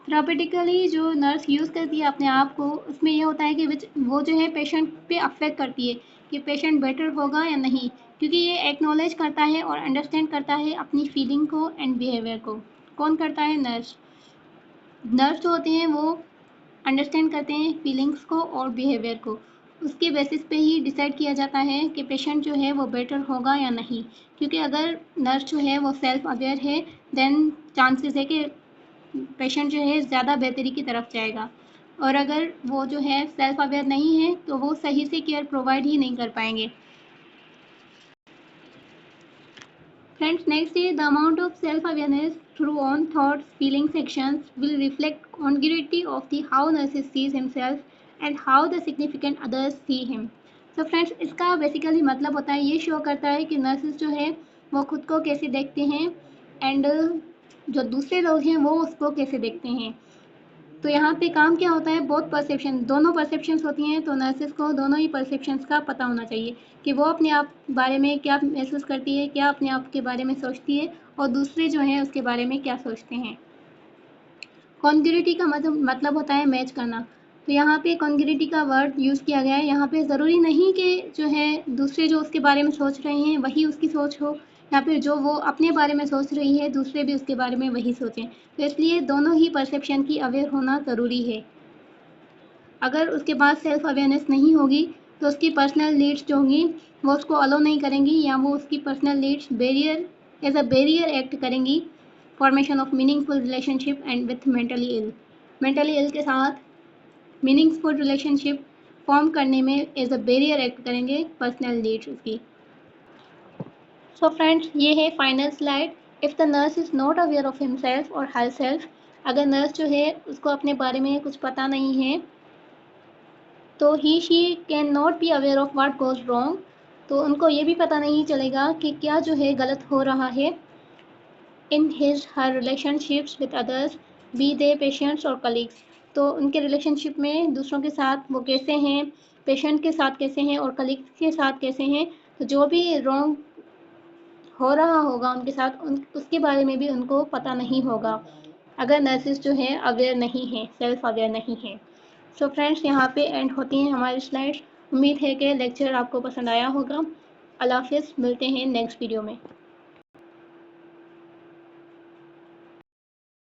Therapeutically जो नर्स यूज़ करती है अपने आप को, उसमें ये होता है कि वो जो है पेशेंट पे अफेक्ट करती है कि पेशेंट बेटर होगा या नहीं, क्योंकि ये एक्नॉलेज करता है और अंडरस्टैंड करता है अपनी फीलिंग को एंड बिहेवियर को। कौन करता है? नर्स। नर्स जो होते हैं वो अंडरस्टैंड करते हैं फीलिंग्स को और बिहेवियर को। उसके बेसिस पे ही डिसाइड किया जाता है कि पेशेंट जो है वो बेटर होगा या नहीं, क्योंकि अगर नर्स जो है वो सेल्फ अवेयर है देन चांसेस है कि पेशेंट जो है ज़्यादा बेहतरी की तरफ जाएगा, और अगर वो जो है सेल्फ अवेयर नहीं है तो वो सही से केयर प्रोवाइड ही नहीं कर पाएंगे। Friends, next is the amount of self-awareness through own thoughts, feelings, actions will reflect congruity of the how narcissist sees himself and how the significant others see him. So friends, इसका basically मतलब होता है, ये show करता है कि nurses जो है वो खुद को कैसे देखते हैं एंड जो दूसरे लोग हैं वो उसको कैसे देखते हैं। तो यहाँ पे काम क्या होता है, बहुत परसेप्शन, दोनों परसेप्शंस होती हैं, तो नर्सिस को दोनों ही परसेप्शंस का पता होना चाहिए कि वो अपने आप बारे में क्या महसूस करती है, क्या अपने आप के बारे में सोचती है, और दूसरे जो हैं उसके बारे में क्या सोचते हैं। कॉन्ग्रुइटी का मतलब होता है मैच करना। तो यहाँ पे कॉन्ग्रुइटी का वर्ड यूज़ किया गया है। यहाँ पे ज़रूरी नहीं कि जो है दूसरे जो उसके बारे में सोच रहे हैं वही उसकी सोच हो, या फिर जो वो अपने बारे में सोच रही है दूसरे भी उसके बारे में वही सोचें। तो इसलिए दोनों ही परसेप्शन की अवेयर होना ज़रूरी है। अगर उसके पास सेल्फ अवेयरनेस नहीं होगी तो उसकी पर्सनल नीड्स जो होंगी वो उसको अलो नहीं करेंगी, या वो उसकी personal needs as a barrier act करेंगी formation of meaningful relationship and with mentally ill के साथ मीनिंगफुल रिलेशनशिप फॉर्म करने में एज अ बैरियर एक्ट करेंगे पर्सनल नीड्स उसकी। सो फ्रेंड्स, ये है final slide. If the nurse is not aware of himself और हर सेल्फ, अगर नर्स जो है उसको अपने बारे में कुछ पता नहीं है तो he she cannot be aware of what goes wrong, तो उनको ये भी पता नहीं चलेगा कि क्या जो है गलत हो रहा है in his her relationships with others, be they patients और कलीग्स। तो उनके रिलेशनशिप में दूसरों के साथ वो कैसे हैं, पेशेंट के साथ कैसे हैं और कलीग्स के साथ कैसे हैं, तो जो भी रॉन्ग हो रहा होगा उनके साथ उसके बारे में भी उनको पता नहीं होगा अगर नर्सिस जो है अवेयर नहीं है, सेल्फ अवेयर नहीं है। सो फ्रेंड्स, यहाँ पे एंड होती हैं हमारी स्लाइड्स। उम्मीद है कि लेक्चर आपको पसंद आया होगा। अल्लाह हाफिज़, मिलते हैं नेक्स्ट वीडियो में।